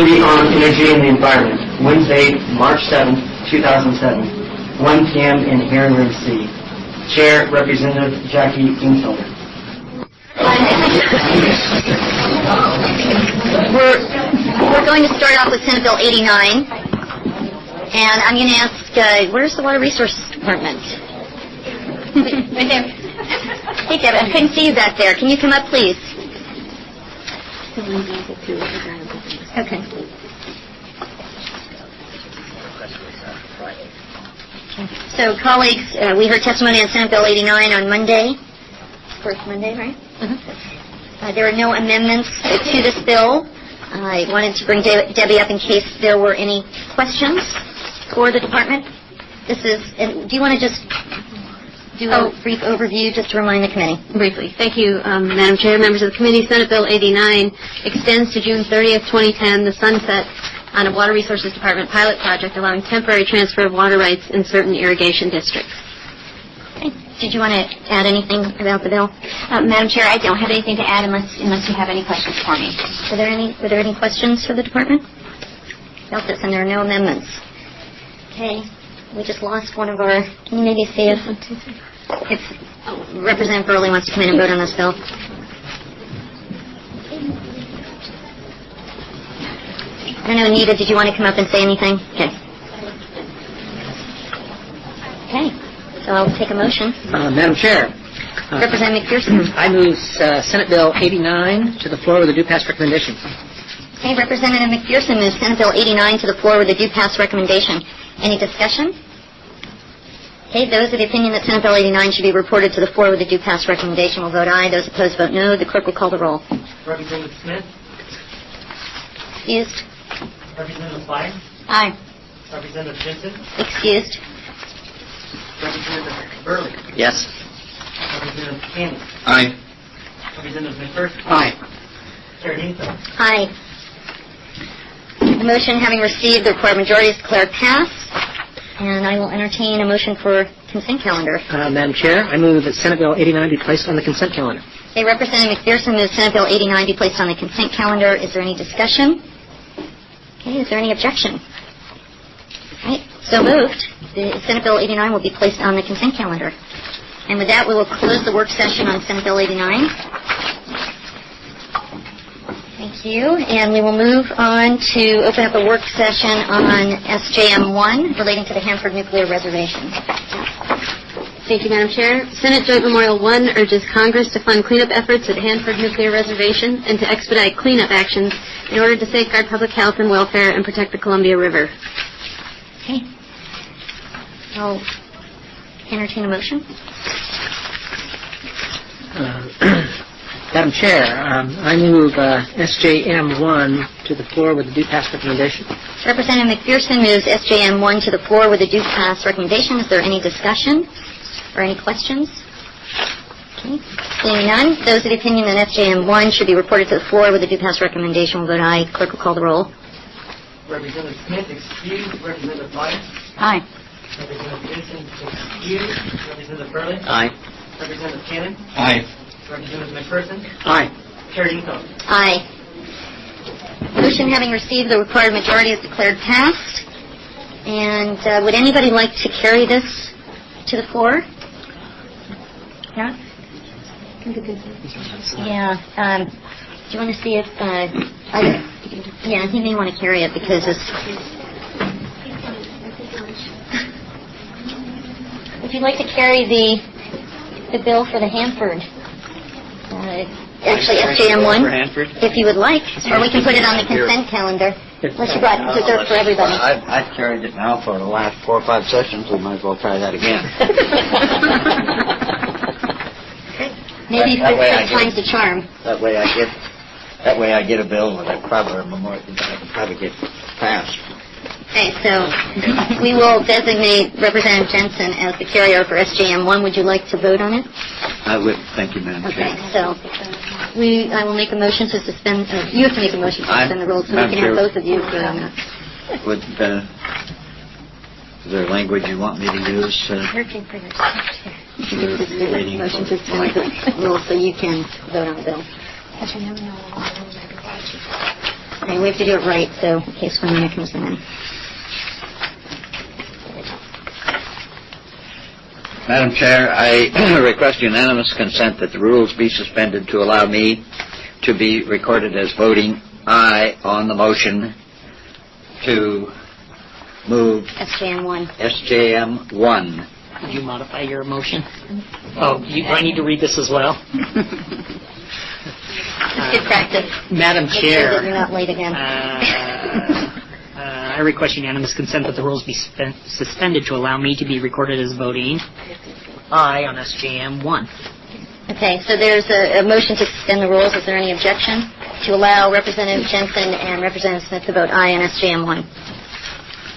Committee on Energy and the Environment, Wednesday, March 7th, 2007, 1 p.m. in Hearing Room C. Chair, Representative Jackie Ingfelder. We're going to start off with Senate Bill 89, and I'm going to ask, where's the Water Resources Department? Right there. Hey, Deb, I couldn't see you back there. Can you come up, please? Okay. So, colleagues, we heard testimony on Senate Bill 89 on Monday. First Monday, right? Mm-hmm. There are no amendments to this bill. I wanted to bring Debbie up in case there were any questions for the department. Do you want to just do a brief overview just to remind the committee? Briefly. Thank you, Madam Chair, members of the committee. Senate Bill 89 extends to June 30th, 2010, the sunset on a Water Resources Department pilot project allowing temporary transfer of water rights in certain irrigation districts. Okay. Did you want to add anything about the bill? Madam Chair, I don't have anything to add unless you have any questions for me. Were there any questions for the department about this? And there are no amendments. Okay. We just lost one of our. Can you maybe see if Representative Burley wants to come in and vote on this bill? I don't know, Anita, did you want to come up and say anything? Okay. Okay. So I'll take a motion. Madam Chair. Representative McPherson. I move Senate Bill 89 to the floor with a due pass recommendation. Okay, Representative McPherson moves Senate Bill 89 to the floor with a due pass recommendation. Any discussion? Okay, those of the opinion that Senate Bill 89 should be reported to the floor with a due pass recommendation will vote aye. Those opposed vote no. The clerk will call the roll. Representative Smith? Excused. Representative Fine? Aye. Representative Jensen? Excused. Representative Burley? Yes. Representative Cannon? Aye. Representative McPherson? Aye. Chair Ingfelder? Aye. The motion having received the required majority is declared passed. And I will entertain a motion for consent calendar. Madam Chair, I move that Senate Bill 89 be placed on the consent calendar. Okay, Representative McPherson moves Senate Bill 89 be placed on the consent calendar. Is there any discussion? Okay, is there any objection? Okay, so moved. The Senate Bill 89 will be placed on the consent calendar. And with that, we will close the work session on Senate Bill 89. Thank you. And we will move on to open up a work session on SJM1 relating to the Hanford Nuclear Reservation. Thank you, Madam Chair. Senate Joint Memorial 1 urges Congress to fund cleanup efforts at Hanford Nuclear Reservation and to expedite cleanup actions in order to safeguard public health and welfare and protect the Columbia River. Okay. I'll entertain a motion. Madam Chair, I move SJM1 to the floor with a due pass recommendation. Representative McPherson moves SJM1 to the floor with a due pass recommendation. Is there any discussion or any questions? Okay. Seeing none, those of the opinion that SJM1 should be reported to the floor with a due pass recommendation will vote aye. Clerk will call the roll. Representative Smith, excused. Representative Fine? Aye. Representative Jensen, excused. Representative Burley? Aye. Representative Cannon? Aye. Representative McPherson? Aye. Chair Ingfelder? Aye. Motion having received the required majority is declared passed. And would anybody like to carry this to the floor? Yeah? Yeah. Do you want to see if... yeah, he may want to carry it because it's... Would you like to carry the bill for the Hanford? Actually, SJM1, if you would like, or we can put it on the consent calendar. Unless you brought dessert for everybody. I've carried it now for the last 4 or 5 sessions. We might as well try that again. Maybe six times the charm. That way I get a bill with a proper memorial that I can probably get passed. Okay, so we will designate Representative Jensen as the carrier for SJM1. Would you like to vote on it? I would. Thank you, Madam Chair. Okay, so I will make a motion to suspend. You have to make a motion to suspend the rules, so we can have both of you vote on that. Is there language you want me to use? Motion to suspend the rules so you can vote on the bill. Okay, we have to do it right, so in case one minute comes in. Madam Chair, I request unanimous consent that the rules be suspended to allow me to be recorded as voting aye on the motion to move SJM 1. SJM 1. Could you modify your motion? Oh, do I need to read this as well? It's good practice. Madam Make sure that Chair, you're not late again. I request unanimous consent that the rules be suspended to allow me to be recorded as voting aye on SJM 1. Okay, so there's a motion to suspend the rules. Is there any objection to allow Representative Jensen and Representative Smith to vote aye on SJM 1?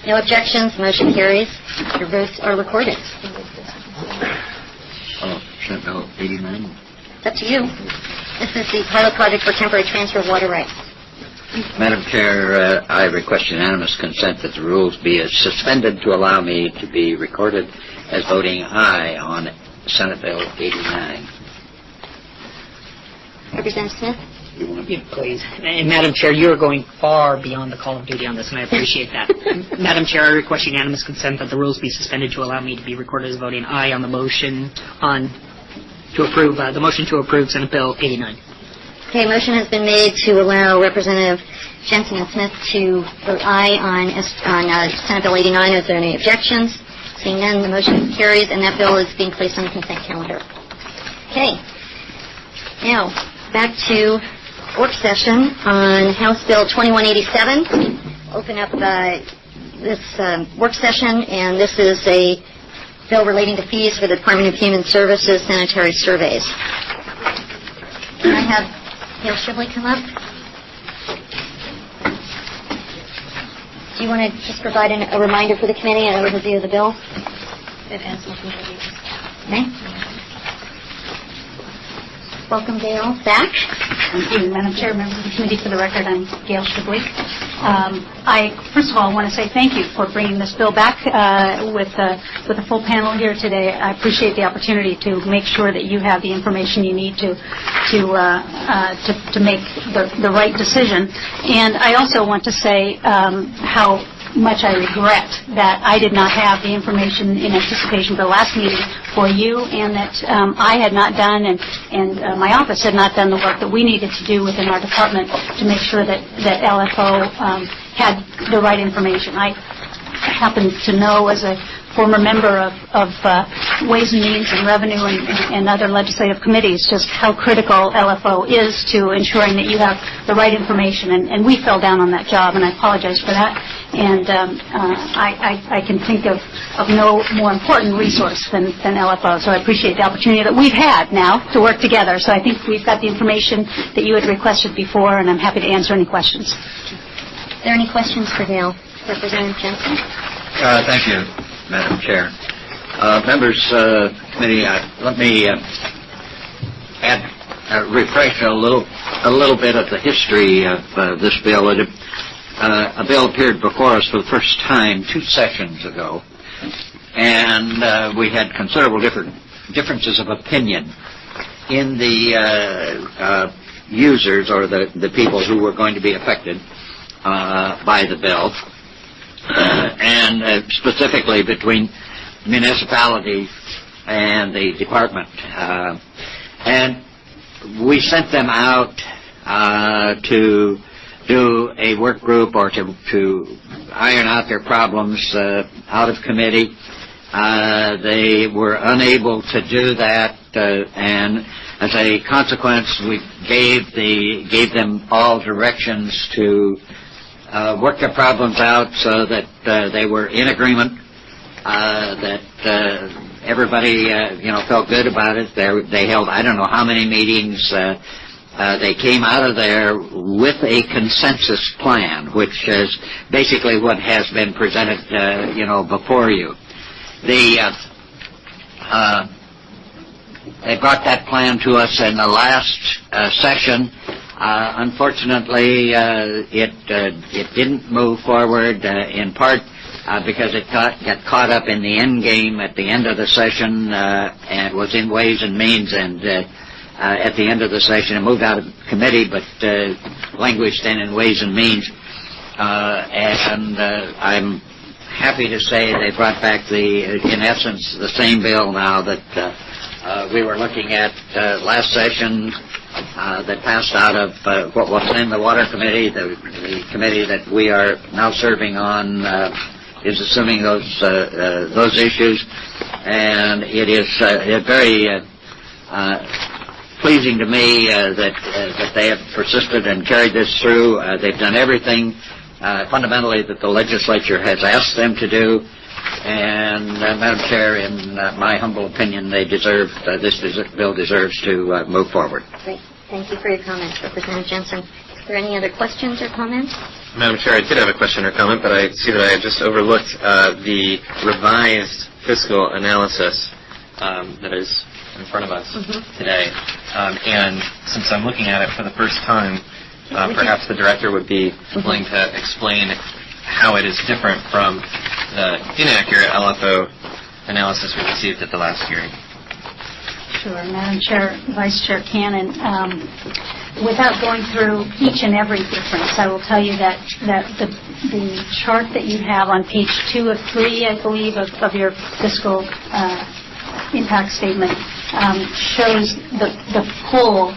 No objections. Motion carries. Your votes are recorded. Oh, Senate Bill 89. It's up to you. This is the pilot project for temporary transfer of water rights. Madam Chair, I request unanimous consent that the rules be suspended to allow me to be recorded as voting aye on Senate Bill 89. Representative Smith? Yeah, please. And Madam Chair, you are going far beyond the call of duty on this, and I appreciate that. Madam Chair, I request unanimous consent that the rules be suspended to allow me to be recorded as voting aye on the motion to approve Senate Bill 89. Okay, motion has been made to allow Representative Jensen and Smith to vote aye on Senate Bill 89. Is there any objections? Seeing none, the motion carries, and that bill is being placed on the consent calendar. Okay. Now, back to work session on House Bill 2187. Open up this work session, and this is a bill relating to fees for the Department of Human Services sanitary surveys. Can I have Gail Shibley come up? Do you want to just provide a reminder for the committee and an overview of the bill? Okay. Welcome, Gail. Back. Thank you, Madam Chair, members of the committee. For the record, I'm Gail Shibley. I, first of all, want to say thank you for bringing this bill back with a full panel here today. I appreciate the opportunity to make sure that you have the information you need to make the right decision. And I also want to say how much I regret that I did not have the information in anticipation for the last meeting for you, and that I had not done and my office had not done the work that we needed to do within our department to make sure that LFO had the right information. I happen to know, as a former member of Ways and Means and Revenue and other legislative committees, just how critical LFO is to ensuring that you have the right information. And we fell down on that job, and I apologize for that. And I can think of no more important resource than LFO. So I appreciate the opportunity that we've had now to work together. So I think we've got the information that you had requested before, and I'm happy to answer any questions. Are there any questions for Gail? Representative Jensen? Thank you, Madam Chair. Members committee, let me refresh a little bit of the history of this bill. A bill appeared before us for the first time 2 sessions ago, and we had considerable differences of opinion in the users, or the people who were going to be affected by the bill, and specifically between municipalities and the department. And we sent them out to do a work group or to iron out their problems out of committee. They were unable to do that, and as a consequence, we gave them all directions to work their problems out so that they were in agreement, that everybody felt good about it. They held I don't know how many meetings. They came out of there with a consensus plan, which is basically what has been presented before you. They brought that plan to us in the last session. Unfortunately, it didn't move forward, in part because it got caught up in the end game at the end of the session, and was in Ways and Means, and at the end of the session it moved out of committee, but languished in Ways and Means. And I'm happy to say they brought back in essence, the same bill now that we were looking at last session that passed out of what was then the Water Committee. The committee that we are now serving on is assuming those issues, and it is very pleasing to me that they have persisted and carried this through. They've done everything fundamentally that the legislature has asked them to do, and Madam Chair, in my humble opinion, they deserve this bill deserves to move forward. Great. Thank you for your comments, Representative Jensen. Is there any other questions or comments? Madam Chair, I did have a question or comment, but I see that I had just overlooked the revised fiscal analysis that is in front of us today. And since I'm looking at it for the first time, perhaps the director would be willing to explain how it is different from the inaccurate LFO analysis we received at the last hearing. Sure, Madam Chair, Vice Chair Cannon. Without going through each and every difference, I will tell you that the chart that you have on page 2 of 3, I believe, of your fiscal impact statement shows the full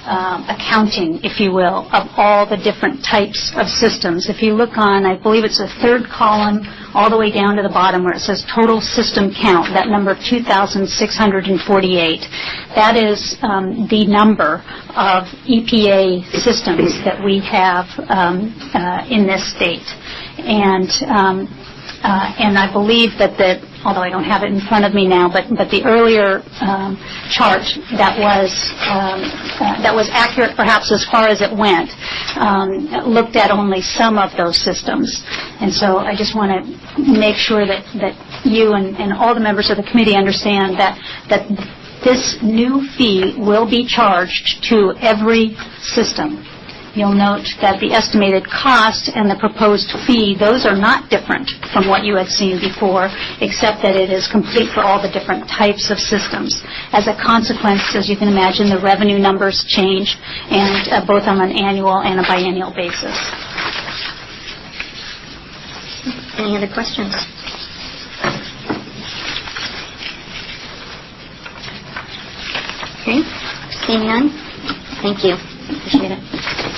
accounting, if you will, of all the different types of systems. If you look on, I believe it's the third column, all the way down to the bottom where it says total system count, that number 2,648. That is the number of EPA systems that we have in this state. And I believe that although I don't have it in front of me now, but the earlier chart that was accurate perhaps as far as it went, looked at only some of those systems. And so I just want to make sure that you and all the members of the committee understand that this new fee will be charged to every system. You'll note that the estimated cost and the proposed fee, those are not different from what you had seen before, except that it is complete for all the different types of systems. As a consequence, as you can imagine, the revenue numbers change, and both on an annual and a biennial basis. Any other questions? Okay. Seeing none? Thank you. Appreciate it.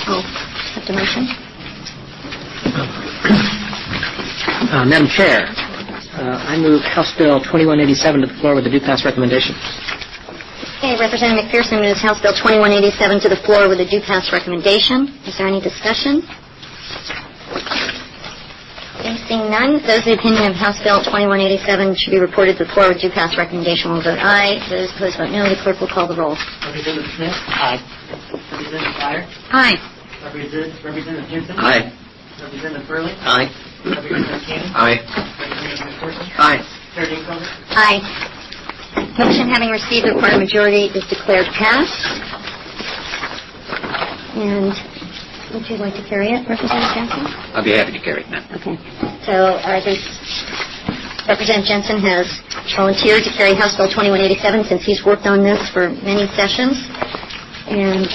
Oh, accept a motion. Madam Chair, I move House Bill 2187 to the floor with a due pass recommendation. Okay, Representative McPherson moves House Bill 2187 to the floor with a due pass recommendation. Is there any discussion? Okay, seeing none, those of the opinion of House Bill 2187 should be reported to the floor with due pass recommendation will vote aye. Those opposed vote no. The clerk will call the roll. Representative Smith? Aye. Representative Dyer? Aye. Representative Jensen? Aye. Representative Burley? Aye. Representative Cannon? Aye. Representative McPherson? Aye. Chair Dinkelman? Aye. Motion having received the required majority is declared passed. And would you like to carry it, Representative Jensen? I'll be happy to carry it now. Okay. So Representative Jensen has volunteered to carry House Bill 2187 since he's worked on this for many sessions. And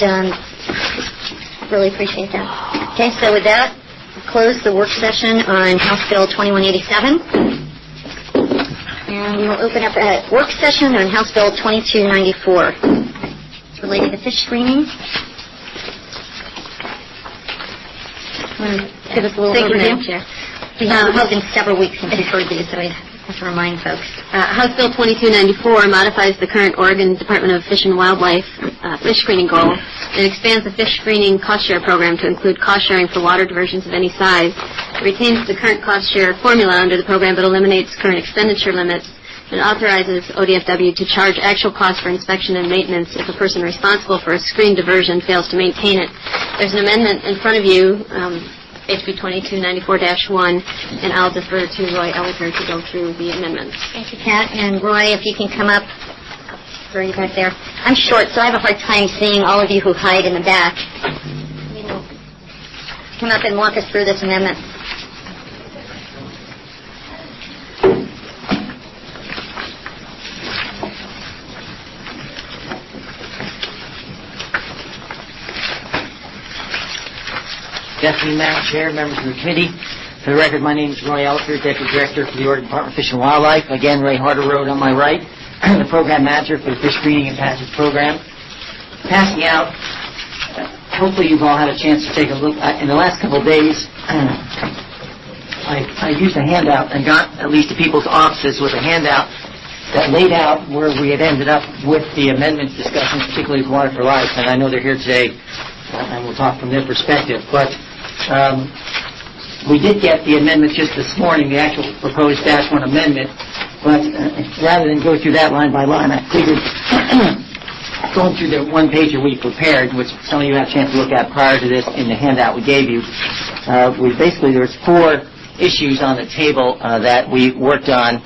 really appreciate that. Okay, so with that, we'll close the work session on House Bill 2187. And we will open up a work session on House Bill 2294. It's related to fish screening. Want to give us a little overview? We have held in several weeks since we've heard these, so I have to remind folks. House Bill 2294 modifies the current Oregon Department of Fish and Wildlife fish screening goal. It expands the fish screening cost share program to include cost sharing for water diversions of any size. It retains the current cost share formula under the program but eliminates current expenditure limits. It authorizes ODFW to charge actual costs for inspection and maintenance if a person responsible for a screen diversion fails to maintain it. There's an amendment in front of you, HB 2294-1, and I'll defer to Roy Elliker to go through the amendments. Thank you, Kat. And Roy, if you can come up, where are you back there? I'm short, so I have a hard time seeing all of you who hide in the back. Come up and walk us through this amendment. Good afternoon, Madam Chair, members of the committee. For the record, my name is Roy Elliker, Deputy Director for the Oregon Department of Fish and Wildlife. Again, Ray Harder Road on my right, the Program Manager for the Fish Screening and Passage Program. Passing out, hopefully you've all had a chance to take a look. In the last couple of days, I used a handout and got at least to people's offices with a handout that laid out where we had ended up with the amendments discussion, particularly with Water for Life, and I know they're here today, and we'll talk from their perspective. But we did get the amendment just this morning, the actual proposed Dash 1 amendment, but rather than go through that line by line, I figured going through the one-pager we prepared, which some of you had a chance to look at prior to this in the handout we gave you, there was 4 issues on the table that we worked on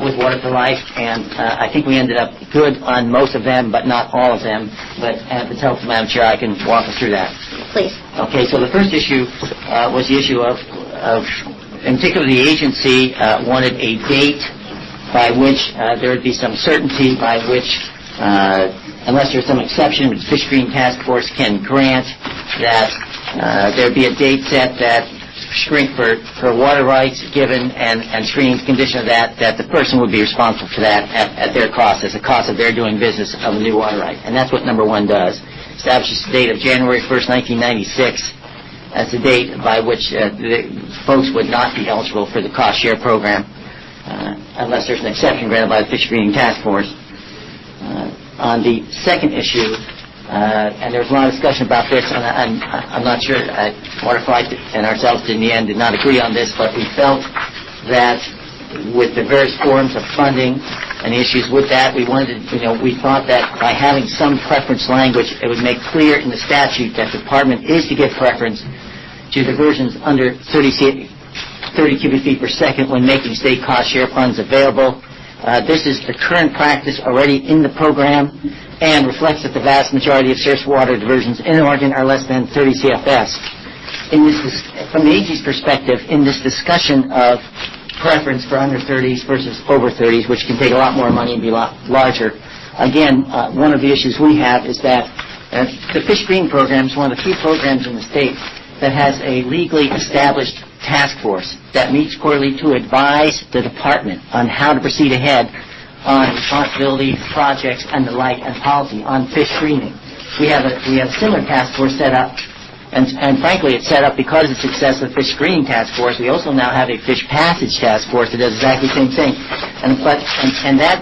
with Water for Life, and I think we ended up good on most of them, but not all of them. But at the help of Madam Chair, I can walk us through that. Please. Okay, so the first issue was the issue of in particular, the agency wanted a date by which there would be some certainty by which, unless there's some exception, which the Fish Screening Task Force can grant, that there would be a date set that for water rights given and screening condition of that the person would be responsible for that at their cost, as a cost of their doing business of a new water right. And that's what number 1 does. Establishes the date of January 1st, 1996 as the date by which the folks would not be eligible for the cost share program unless there's an exception granted by the Fish Screening Task Force. On the second issue, and there was a lot of discussion about this, and I'm not sure, Water for Life and ourselves in the end did not agree on this, but we felt that with the various forms of funding and the issues with that, we thought that by having some preference language, it would make clear in the statute that the department is to give preference to diversions under 30 cubic feet per second when making state cost share funds available. This is the current practice already in the program and reflects that the vast majority of surface water diversions in Oregon are less than 30 CFS. From the agency's perspective, in this discussion of preference for under 30s versus over 30s, which can take a lot more money and be a lot larger, again, one of the issues we have is that the Fish Screening Program is one of the few programs in the state that has a legally established task force that meets quarterly to advise the department on how to proceed ahead on responsibility, projects, and the like, and policy on fish screening. We have a similar task force set up, and frankly, it's set up because of the success of the Fish Screening Task Force. We also now have a Fish Passage Task Force that does exactly the same thing. And that,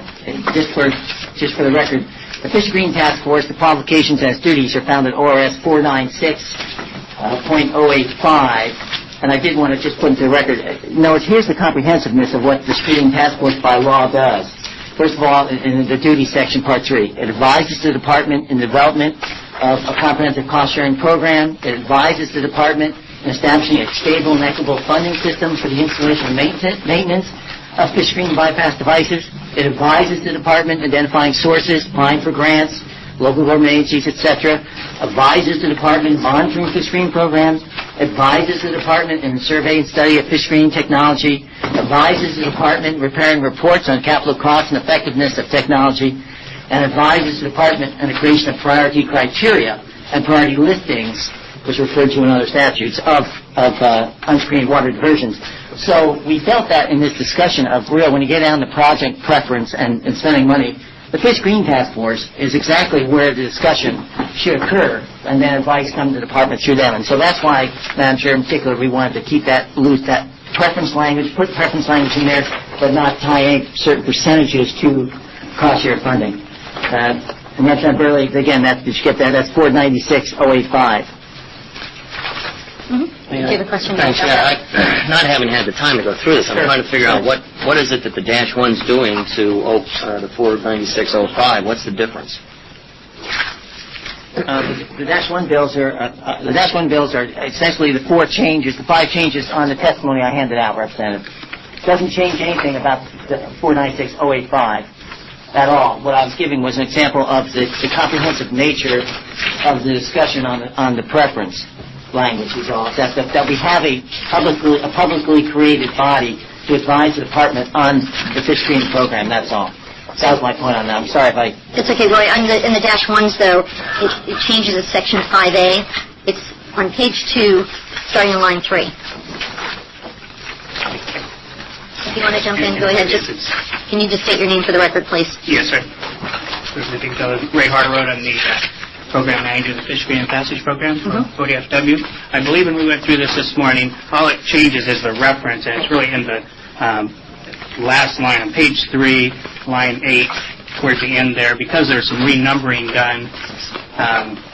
just for the record, the Fish Screening Task Force, the qualifications and its duties are found at ORS 496.085. And I did want to just put into the record, notice here's the comprehensiveness of what the Screening Task Force by law does. First of all, in the duty section, part 3, it advises the department in the development of a comprehensive cost-sharing program. It advises the department in establishing a stable and equitable funding system for the installation and maintenance of fish screening bypass devices. It advises the department in identifying sources, applying for grants, local government agencies, etc. Advises the department monitoring fish screening programs. Advises the department in the survey and study of fish screening technology. Advises the department preparing reports on capital costs and effectiveness of technology. And advises the department on the creation of priority criteria and priority listings, which are referred to in other statutes, of unscreened water diversions. So we felt that in this discussion of when you get down to project preference and spending money, the Fish Screening Task Force is exactly where the discussion should occur, and then advice comes to the department through them. And so that's why, Madam Chair, in particular, we wanted to keep that loose, that preference language, put preference language in there, but not tie any certain percentages to cost share funding. And Representative Burley, again, did you get that? That's 496.085. Do you have a question? Thanks. Yeah, not having had the time to go through this, I'm trying to ffigure out what is it that the Dash 1's doing to the 496.05? What's the difference? The Dash 1 bills are essentially the 5 changes on the testimony I handed out, Representative. It doesn't change anything about the 496.085 at all. What I was giving was an example of the comprehensive nature of the discussion on the preference language is all. That we have a publicly created body to advise the department on the fish screening program. That's all. That was my point on that. I'm sorry if I... It's okay, Roy. In the Dash 1s, though, it changes to Section 5A. It's on page 2. starting on line 3. If you want to jump in, go ahead. Can you just state your name for the record, please? Yes, sir. Ray Harderode, I'm the program manager of the Fish Green and Passage Program for ODFW. I believe when we went through this morning, all it changes is the reference, and it's really in the last line on page 3, line 8, towards the end there. Because there's some renumbering done,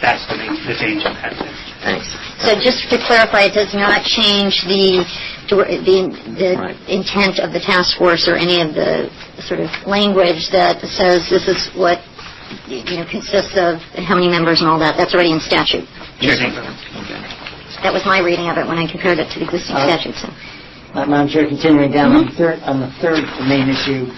that's the change in that. Thanks. So just to clarify, it does not change the intent of the task force or any of the sort of language that says this is what consists of how many members and all that. That's already in statute. Sure. That was my reading of it when I compared it to the existing statute. So. Madam Chair, continuing down on the third main issue,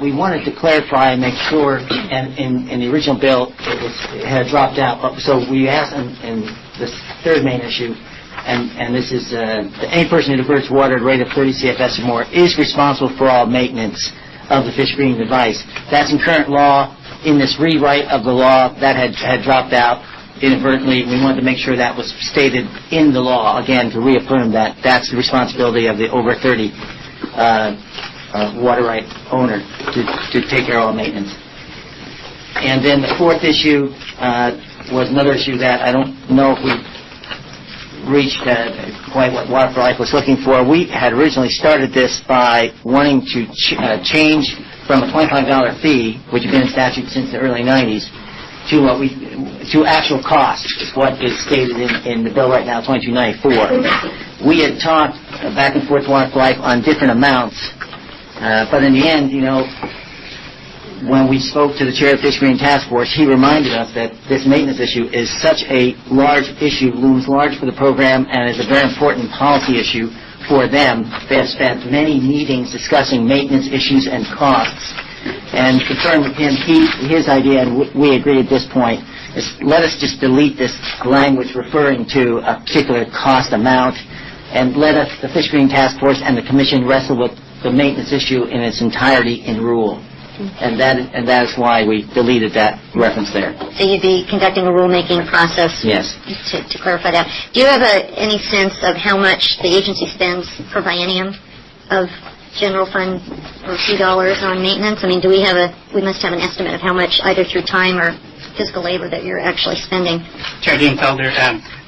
we wanted to clarify and make sure, and in the original bill it had dropped out. So we asked in this third main issue, and this is any person who diverts water at a rate of 30 CFS or more is responsible for all maintenance of the fish screening device. That's in current law. In this rewrite of the law, that had dropped out inadvertently. We wanted to make sure that was stated in the law, again, to reaffirm that that's the responsibility of the over 30 water right owner to take care of all maintenance. And then the fourth issue was another issue that I don't know if we reached quite what Water for Life was looking for. We had originally started this by wanting to change from a $25 fee, which had been in statute since the early 90s, to actual cost, is what is stated in the bill right now, $22.94. We had talked back and forth, Water for Life, on different amounts, but in the end, when we spoke to the chair of the Fish Green Task Force, he reminded us that this maintenance issue is such a large issue, looms large for the program, and is a very important policy issue for them. They have spent many meetings discussing maintenance issues and costs. And conferring with him, his idea, and we agree at this point, is let us just delete this language referring to a particular cost amount, and let us, the Fish Green Task Force and the Commission, wrestle with the maintenance issue in its entirety in rule. And that is why we deleted that reference there. So you'd be conducting a rulemaking process. Yes. To clarify that. Do you have any sense of how much the agency spends per biennium of general fund or few dollars on maintenance? I mean, we must have an estimate of how much, either through time or physical labor, that you're actually spending. Chair Dean Felder,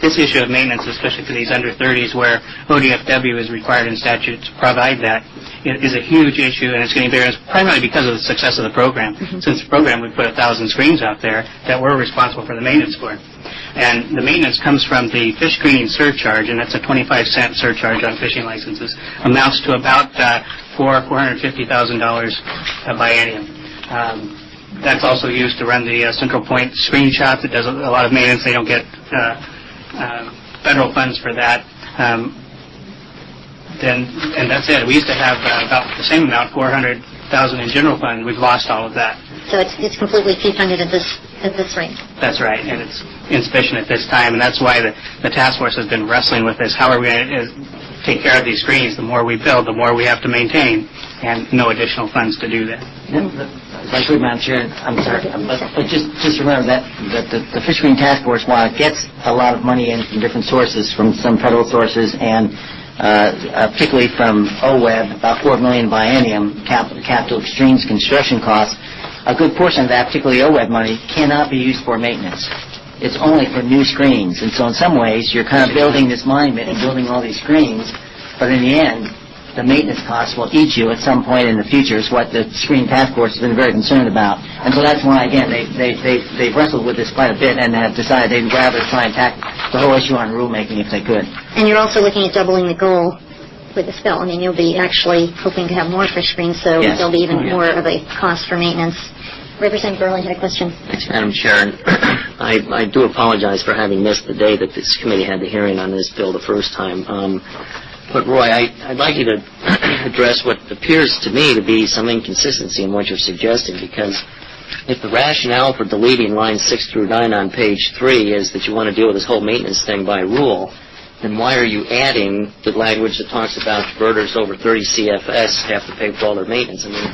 this issue of maintenance, especially for these under 30s where ODFW is required in statute to provide that, it is a huge issue, and it's getting bigger, primarily because of the success of the program. Since the program, we put 1,000 screens out there that we're responsible for the maintenance for. And the maintenance comes from the fish screening surcharge, and that's a 25-cent surcharge on fishing licenses. Amounts to about $450,000 a biennium. That's also used to run the Central Point screen shop that does a lot of maintenance. They don't get federal funds for that. And that's it. We used to have about the same amount, $400,000 in general fund. We've lost all of that. So it's completely fee-funded at this rate. That's right, and it's insufficient at this time, and that's why the task force has been wrestling with this. How are we going to take care of these screens? The more we build, the more we have to maintain, and no additional funds to do that. Madam Chair, I'm sorry, but just remember that the Fish Green Task Force, while it gets a lot of money in from different sources, from some federal sources, and particularly from OWEB, about $4 million biennium, capital extremes construction costs, a good portion of that, particularly OWEB money, cannot be used for maintenance. It's only for new screens. And so in some ways, you're kind of building this monument and building all these screens, but in the end, the maintenance costs will eat you at some point in the future, is what the Screen Task Force has been very concerned about. And so that's why, again, they've wrestled with this quite a bit and have decided they'd rather try and tackle the whole issue on rulemaking if they could. And you're also looking at doubling the goal with this bill. I mean, you'll be actually hoping to have more fish screens, so there'll be even more of a cost for maintenance. Representative Burley had a question. Thanks, Madam Chair. I do apologize for having missed the day that this committee had the hearing on this bill the first time. But, Roy, I'd like you to address what appears to me to be some inconsistency in what you're suggesting, because if the rationale for deleting lines 6 through 9 on page 3 is that you want to deal with this whole maintenance thing by rule, then why are you adding the language that talks about diverters over 30 CFS have to pay for all their maintenance? I mean,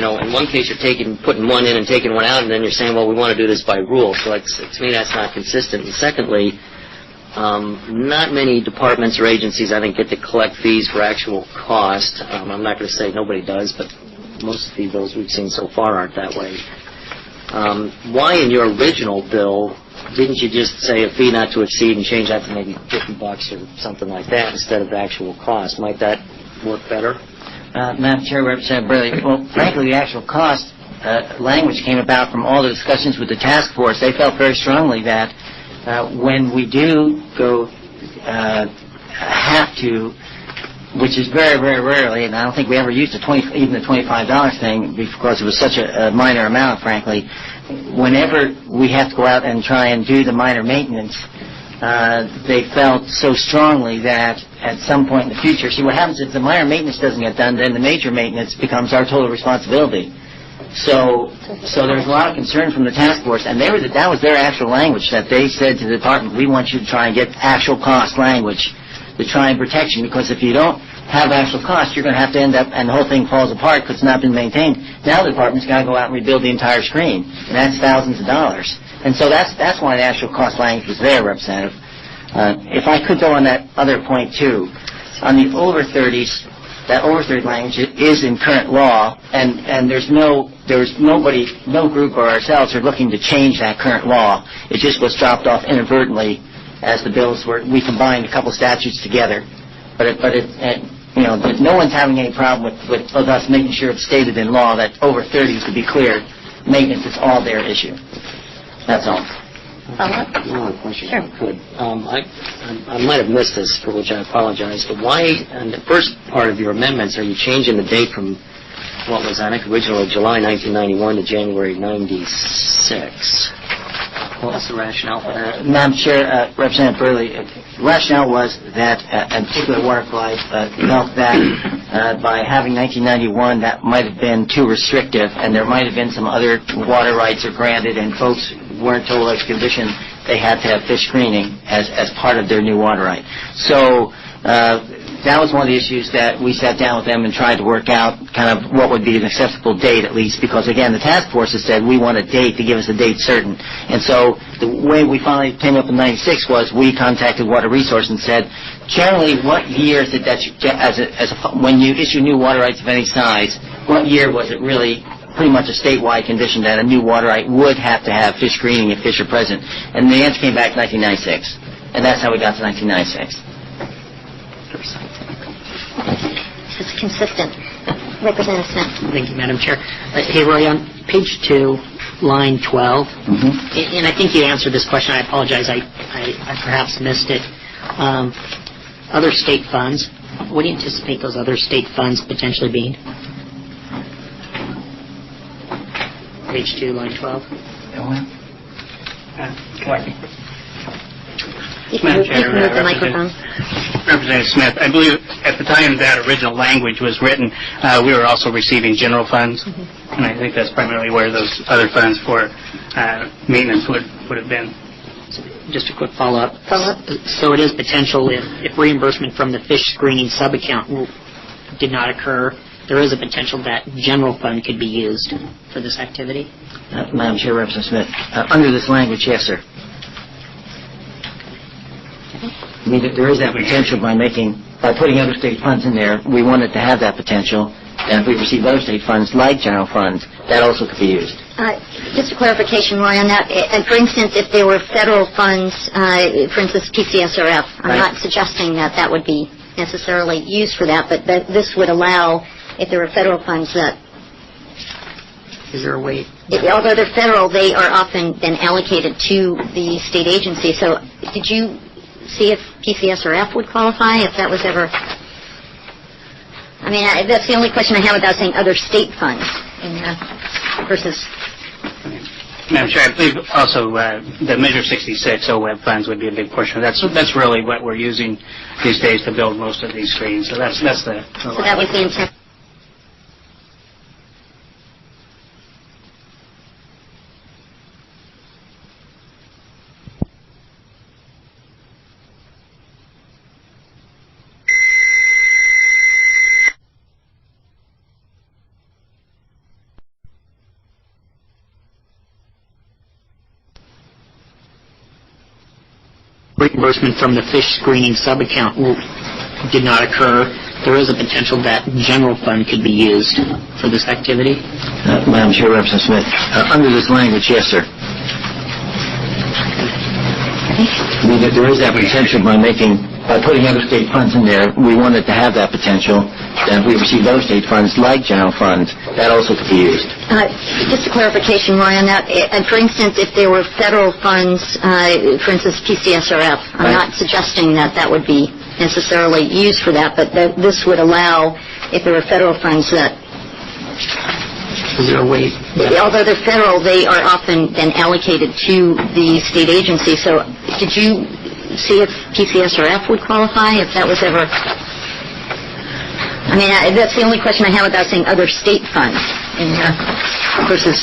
in one case you're putting one in and taking one out, and then you're saying, well, we want to do this by rule. So to me, that's not consistent. And secondly, not many departments or agencies, I think, get to collect fees for actual cost. I'm not going to say nobody does, but most of the bills we've seen so far aren't that way. Why in your original bill didn't you just say a fee not to exceed and change that to maybe $50 or something like that instead of the actual cost? Might that work better? Madam Chair, Representative Burley, well, frankly, the actual cost language came about from all the discussions with the task force. They felt very strongly that when we do go have to, which is very, very rarely, and I don't think we ever used even the $25 thing because it was such a minor amount, frankly. Whenever we have to go out and try and do the minor maintenance, they felt so strongly that at some point in the future, see what happens if the minor maintenance doesn't get done, then the major maintenance becomes our total responsibility. So there was a lot of concern from the task force, and that was their actual language, that they said to the department, we want you to try and get actual cost language to try and protect you, because if you don't have actual cost, you're going to have to end up, and the whole thing falls apart because it's not been maintained. Now the department's got to go out and rebuild the entire screen, and that's thousands of dollars. And so that's why the actual cost language was there, Representative. If I could go on that other point, too, on the over 30s, that over 30 language is in current law, and there's nobody, no group or ourselves are looking to change that current law. It just was dropped off inadvertently as the bills were, we combined a couple statutes together. But no one's having any problem with us making sure it's stated in law that over 30s, to be clear, maintenance is all their issue. That's all. One question, if I could. I might have missed this, for which I apologize, but why, in the first part of your amendments, are you changing the date from what was, I think, originally July 1991 to January 96? What was the rationale for that? Madam Chair, Representative Burley, the rationale was that, in particular, Waterfly felt that by having 1991, that might have been too restrictive, and there might have been some other water rights are granted, and folks weren't told as a condition they had to have fish screening as part of their new water right. So that was one of the issues that we sat down with them and tried to work out kind of what would be an acceptable date, at least, because, again, the task force has said we want a date to give us a date certain. And so the way we finally came up in 96 was we contacted Water Resource and said, generally, what year is it that you, when you issue new water rights of any size, what year was it really pretty much a statewide condition that a new water right would have to have fish screening if fish are present? And the answer came back 1996. And that's how we got to 1996. It's consistent. Representative Smith. Thank you, Madam Chair. Hey, Roy, on page 2, line 12, and I think you answered this question. I apologize. I perhaps missed it. Other state funds. What do you anticipate those other state funds potentially being? Page 2, line 12. You can move the microphone. Representative Smith, I believe at the time that original language was written, we were also receiving general funds, and I think that's primarily where those other funds for maintenance would have been. Just a quick follow-up. So it is potential if reimbursement from the fish screening sub-account did not occur, there is a potential that general fund could be used for this activity? Madam Chair, Representative Smith, under this language, yes, sir. I mean, there is that potential by putting other state funds in there. We wanted to have that potential, and if we receive other state funds like general funds, that also could be used. Just a clarification, Roy, on that. For instance, if there were federal funds, for instance, PCSRF, I'm not suggesting that that would be necessarily used for that, but this would allow, if there were federal funds, that... Is there a way... Although they're federal, they are often then allocated to the state agency. So did you see if PCSRF would qualify, if that was ever... I mean, that's the only question I have about saying other state funds versus... Madam Chair, I believe also the Measure 66 OWEB funds would be a big portion. That's really what we're using these days to build most of these screens. So that's the... So that was the intent. reimbursement from the fish screening sub-account did not occur, there is a potential that general fund could be used for this activity? Madam Chair, Representative Smith, under this language, yes, sir. There is that potential by putting other state funds in there. We wanted to have that potential. And if we receive other state funds like general funds, that also could be used. Just a clarification, Roy, on that. For instance, if there were federal funds, for instance, PCSRF, I'm not suggesting that that would be necessarily used for that, but this would allow, if there were federal funds, that... Is there a way... Although they're federal, they are often then allocated to the state agency. So did you see if PCSRF would qualify, if that was ever... I mean, that's the only question I have about saying other state funds in here versus...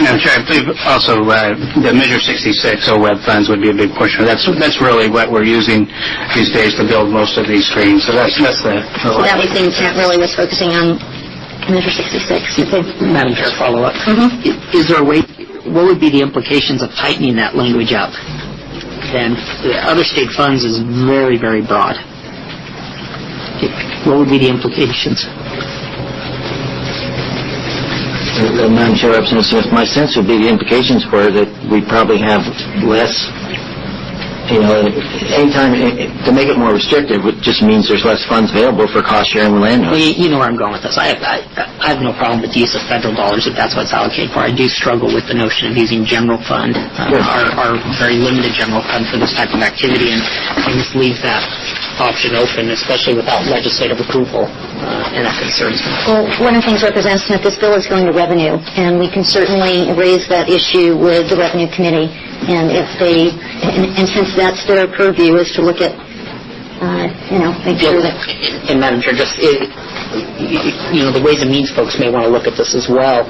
Madam Chair, I believe also the Measure 66 OWEB funds would be a big portion. That's really what we're using these days to build most of these screens. So that's the... So that was the intent really, was focusing on Measure 66. Okay. Madam Chair, follow-up. Is there a way... What would be the implications of tightening that language up? Then other state funds is very, very broad. What would be the implications? Madam Chair, Representative Smith, my sense would be the implications were that we probably have less, anytime, to make it more restrictive, it just means there's less funds available for cost sharing with landowners. You know where I'm going with this. I have no problem with the use of federal dollars if that's what's allocated for. I do struggle with the notion of using general fund, our very limited general fund for this type of activity, and this leaves that option open, especially without legislative approval, and that concerns me. Well, one of the things, Representative Smith, this bill is going to revenue, and we can certainly raise that issue with the Revenue Committee. And if they, and since that's their purview, is to look at, make sure that... And Madam Chair, just, the Ways and Means folks may want to look at this as well.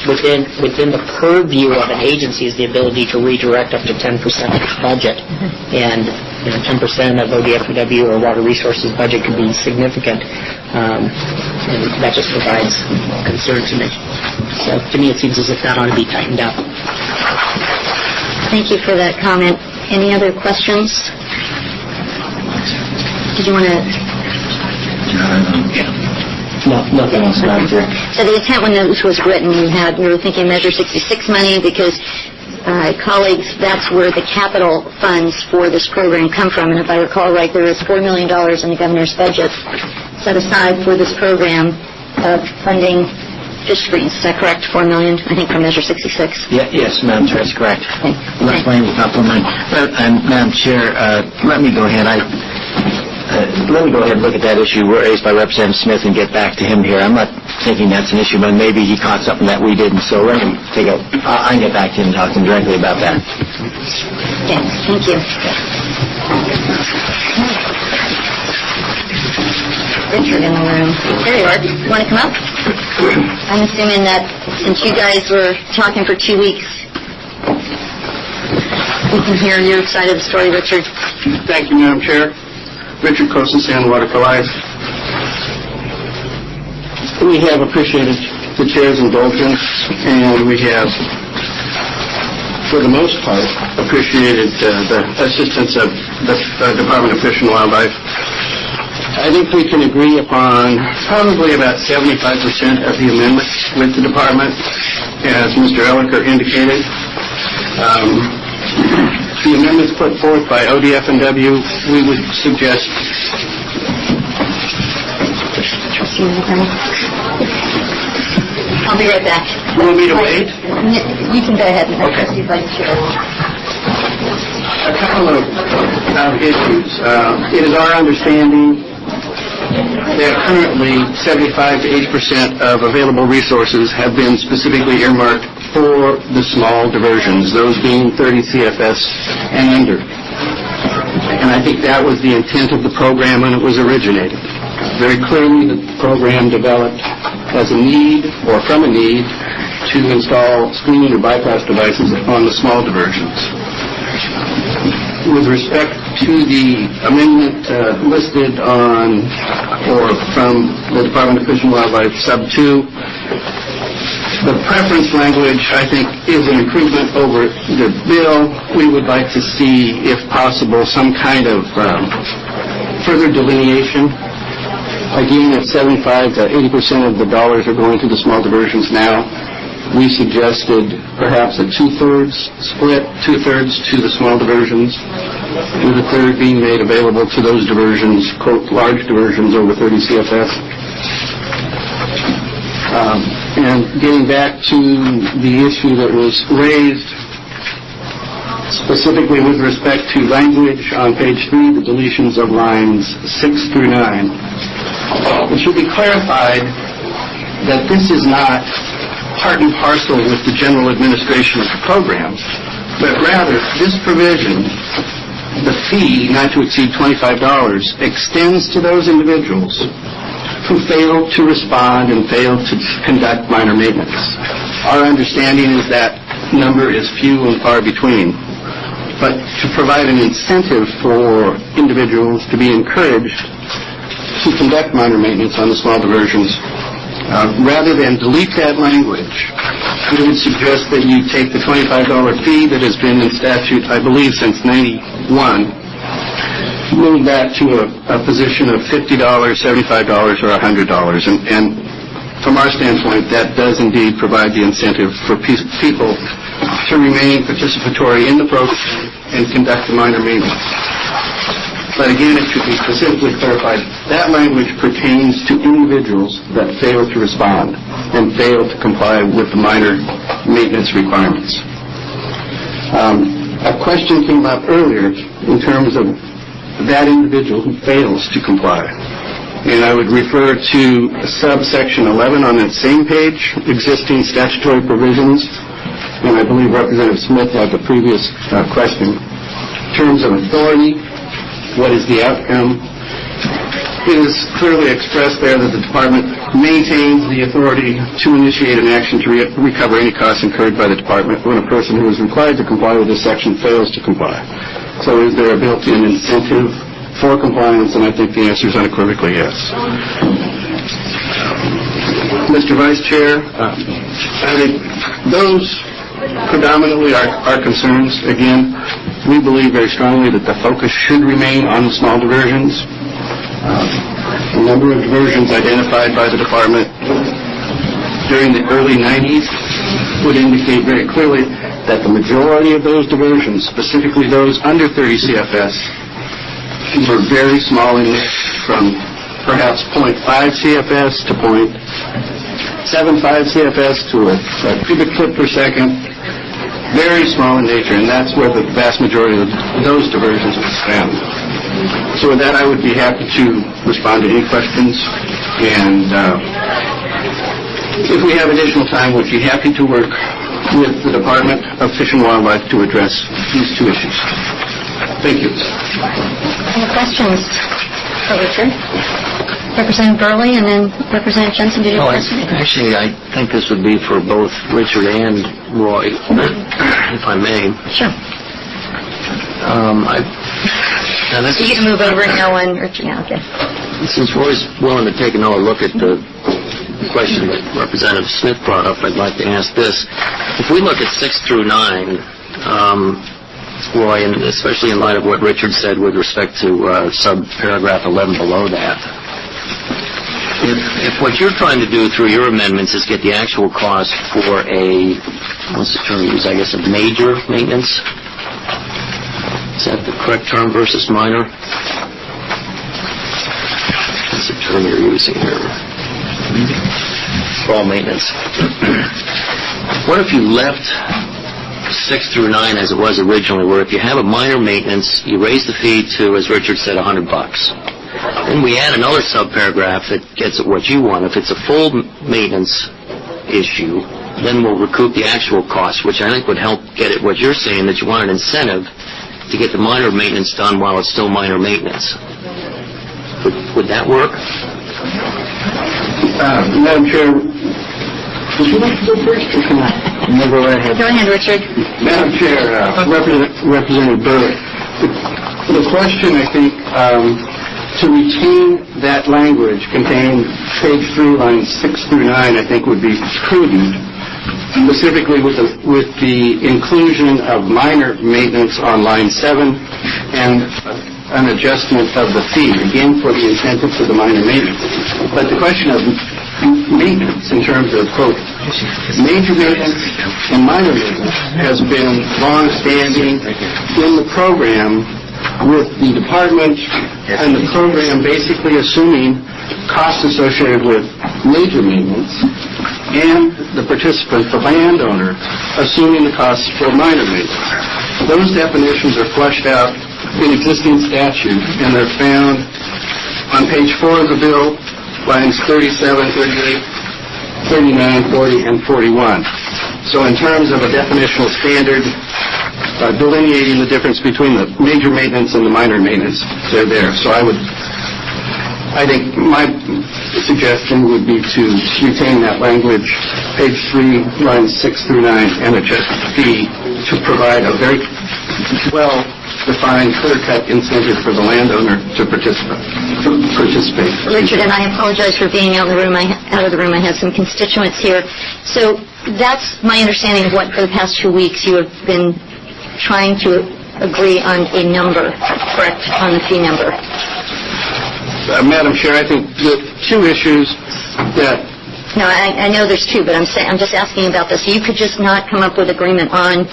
Within the purview of an agency is the ability to redirect up to 10% of its budget. And 10% of ODFW or Water Resources budget could be significant. And that just provides concern to me. So to me it seems as if that ought to be tightened up. Thank you for that comment. Any other questions? Did you want to... No, nothing else, Madam Chair. So the intent when this was written, you were thinking Measure 66 money because, colleagues, that's where the capital funds for this program come from. And if I recall right, there is $4 million in the governor's budget set aside for this program of funding fish screens. Is that correct? $4 million, I think, from Measure 66. Yes, Madam Chair, that's correct. Okay. Let's blame the compliment. And Madam Chair, let me go ahead. Let me go ahead and look at that issue raised by Representative Smith and get back to him here. I'm not thinking that's an issue, but maybe he caught something that we didn't. So let me I can get back to him and talk to him directly about that. Okay, thank you. Richard in the room. There you are. You want to come up? I'm assuming that since you guys were talking for 2 weeks, we can hear your side of the story, Richard. Thank you, Madam Chair. Richard Kosensan, Water for Life. We have appreciated the Chair's indulgence, and we have, for the most part, appreciated the assistance of the Department of Fish and Wildlife. I think we can agree upon probably about 75% of the amendments with the Department, as Mr. Elliker indicated. The amendments put forth by ODF&W, we would suggest... I'll be right back. You want me to wait? You can go ahead. Okay. A couple of issues. It is our understanding that currently 75 to 80% of available resources have been specifically earmarked for the small diversions, those being 30 CFS and under. And I think that was the intent of the program when it was originated. Very clearly the program developed as a need, or from a need, to install screening or bypass devices on the small diversions. With respect to the amendment listed on, or from the Department of Fish and Wildlife, Sub 2, The preference language, I think, is an improvement over the bill. We would like to see, if possible, some kind of further delineation. Again, at 75 to 80% of the dollars are going to the small diversions now. We suggested perhaps a two-thirds split, two-thirds to the small diversions, with a third being made available to those diversions, quote, large diversions over 30 CFS. And getting back to the issue that was raised specifically with respect to language on page 3, the deletions of lines 6 through 9, it should be clarified that this is not part and parcel with the general administration of the program, but rather this provision, the fee not to exceed $25, extends to those individuals who fail to respond and fail to conduct minor maintenance. Our understanding is that number is few and far between. But to provide an incentive for individuals to be encouraged to conduct minor maintenance on the small diversions, rather than delete that language, we would suggest that you take the $25 fee that has been in statute, I believe, since 91, move that to a position of $50, $75, or $100. And from our standpoint, that does indeed provide the incentive for people to remain participatory in the program and conduct the minor maintenance. But again, it should be specifically clarified, that language pertains to individuals that fail to respond and fail to comply with the minor maintenance requirements. A question came up earlier in terms of that individual who fails to comply. And I would refer to subsection 11 on that same page, existing statutory provisions, and I believe Representative Smith had the previous question. In terms of authority, what is the outcome? It is clearly expressed there that the Department maintains the authority to initiate an action to recover any costs incurred by the Department when a person who is required to comply with this section fails to comply. So is there a built-in incentive for compliance? And I think the answer is unequivocally yes. Mr. Vice Chair, I think those predominantly are our concerns. Again, we believe very strongly that the focus should remain on the small diversions. The number of diversions identified by the Department during the early 90s would indicate very clearly that the majority of those diversions, specifically those under 30 CFS, were very small in nature, from perhaps 0.5 CFS to 0.75 CFS to a cubic foot per second. Very small in nature, and that's where the vast majority of those diversions are found. So with that, I would be happy to respond to any questions, and if we have additional time, we'd be happy to work with the Department of Fish and Wildlife to address these two issues. Thank you. Any questions for Richard? Representative Burley and then Representative Jensen, did you have a question? Actually, I think this would be for both Richard and Roy, if I may. Sure. So you can move over now and Richard, yeah, okay. Since Roy's willing to take another look at the question that Representative Smith brought up, I'd like to ask this. If we look at 6 through 9, Roy, and especially in light of what Richard said with respect to sub-paragraph 11 below that, if what you're trying to do through your amendments is get the actual cost for a, what's the term used, I guess, a major maintenance? Is that the correct term versus minor? What's the term you're using here? For all maintenance. What if you left 6 through 9 as it was originally, where if you have a minor maintenance, you raise the fee to, as Richard said, $100. Then we add another subparagraph that gets at what you want. If it's a full maintenance issue, then we'll recoup the actual cost, which I think would help get at what you're saying, that you want an incentive to get the minor maintenance done while it's still minor maintenance. Would that work? Madam Chair, would you like to go first, or can I? Go ahead, Richard. Madam Chair, Representative Burley, the question, I think, to retain that language contained page 3, lines 6 through 9, I think would be prudent. specifically with the inclusion of minor maintenance on line 7 and an adjustment of the fee, again for the incentive for the minor maintenance. But the question of maintenance in terms of, quote, major maintenance and minor maintenance has been long-standing in the program, with the department and the program basically assuming costs associated with major maintenance and the participant, the landowner, assuming the costs for minor maintenance. Those definitions are fleshed out in existing statute, and they're found on page 4 of the bill, lines 37, 38, 39, 40, and 41. So in terms of a definitional standard delineating the difference between the major maintenance and the minor maintenance, they're there. So I think my suggestion would be to retain that language, page 3, lines 6 through 9, and adjust the fee to provide a very well-defined, clear-cut incentive for the landowner to participate. Richard, and I apologize for being out of the room. I have some constituents here. So that's my understanding of what, for the past 2 weeks, you have been trying to agree on a number, correct, on the fee number. Madam Chair, I think the two issues that... No, I know there's two, but I'm just asking about this. You could just not come up with agreement on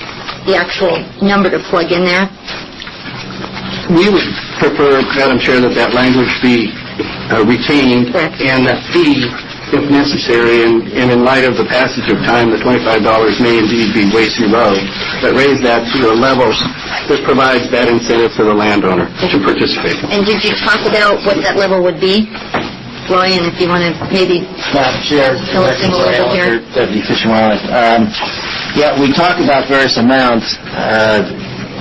the actual number to plug in there? We would prefer, Madam Chair, that language be retained, correct, and that fee, if necessary, and in light of the passage of time, the $25 may indeed be way too low, but raise that to a level that provides that incentive for the landowner to participate. And did you talk about what that level would be? Roy, and if you want to maybe Chair, fill us in a little bit here. Deputy Fisher Wallace. Yeah, we talked about various amounts,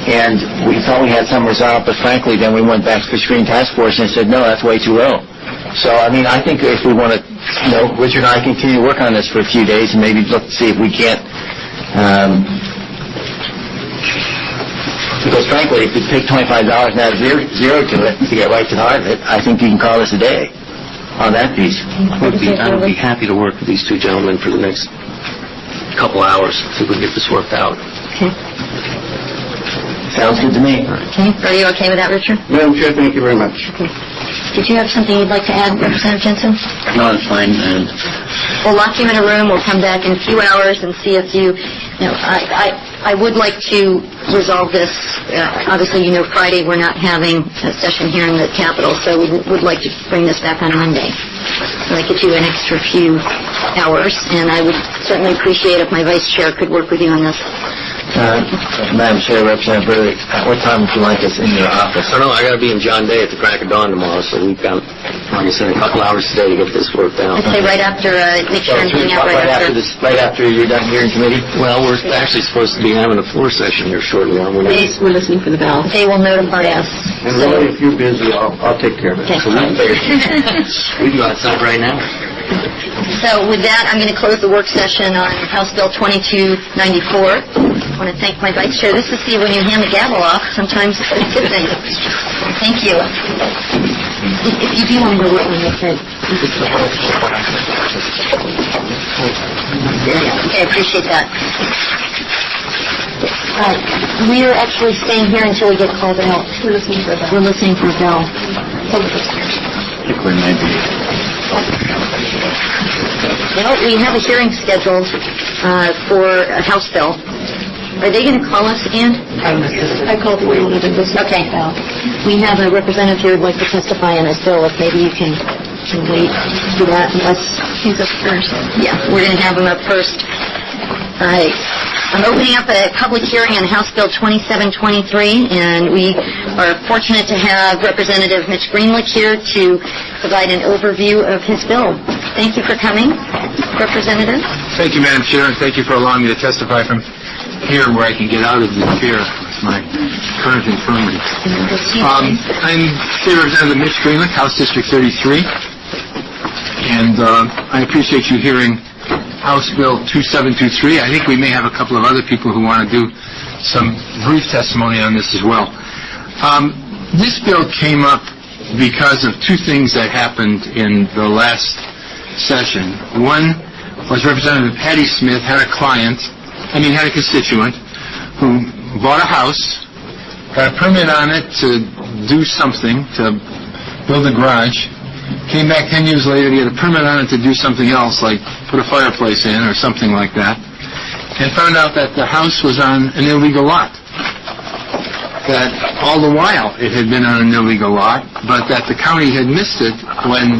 and we thought we had some resolved, but frankly, then we went back to the Screen Task Force and said, no, that's way too low. So, I mean, I think if we want to, Richard and I continue to work on this for a few days and maybe look to see if we can't, because frankly, if you take $25 and add zero to it to get right to the heart of it, I think you can call this a day on that piece. I would be happy to work with these two gentlemen for the next couple hours, see if we can get this worked out. Okay. Sounds good to me. Okay. Are you okay with that, Richard? Madam Chair, thank you very much. Okay. Did you have something you'd like to add, Representative Jensen? No, it's fine. We'll lock you in a room. We'll come back in a few hours and see if you... I would like to resolve this. Obviously, Friday we're not having a session here in the Capitol, so we would like to bring this back on Monday. I'd like to do an extra few hours, and I would certainly appreciate if my vice chair could work with you on this. Madam Chair, Representative Burley, what time would you like us in your office? I don't know. I got to be in John Day at the crack of dawn tomorrow, so we've got, like I said, a couple hours today to get this worked out. I'd say right after, make sure I'm hanging out right after. Right after you're done here in committee? Well, we're actually supposed to be having a floor session here shortly. We're listening for the bell. They will notify us. And really, if you're busy, I'll take care of it. Okay. We can go outside right now. So with that, I'm going to close the work session on House Bill 2294. I want to thank my vice chair. This is see when you hand the gavel off. Sometimes it's a good thing. Thank you. If you do want to go work on this, okay, I appreciate that. We are actually staying here until we get called out. We're listening for a bell. We have a hearing scheduled for a House bill. Are they going to call us, Ann? I called the way we did this. Okay. We have a representative here who would like to testify on this bill. If maybe you can wait to do that unless he's up first. Yeah, we're going to have him up first. I'm opening up a public hearing on House Bill 2723, and we are fortunate to have Representative Mitch Greenlick here to provide an overview of his bill. Thank you for coming, Representative. Thank you, Madam Chair, and thank you for allowing me to testify from here where I can get out of the chair with my current infirmity. I'm State Representative Mitch Greenlick, House District 33, and I appreciate you hearing House Bill 2723. I think we may have a couple of other people who want to do some brief testimony on this as well. This bill came up because of two things that happened in the last session. One was Representative Patty Smith had a constituent who bought a house, got a permit on it to do something, to build a garage, came back 10 years later, he had a permit on it to do something else, like put a fireplace in or something like that, and found out that the house was on an illegal lot. That all the while it had been on an illegal lot, but that the county had missed it when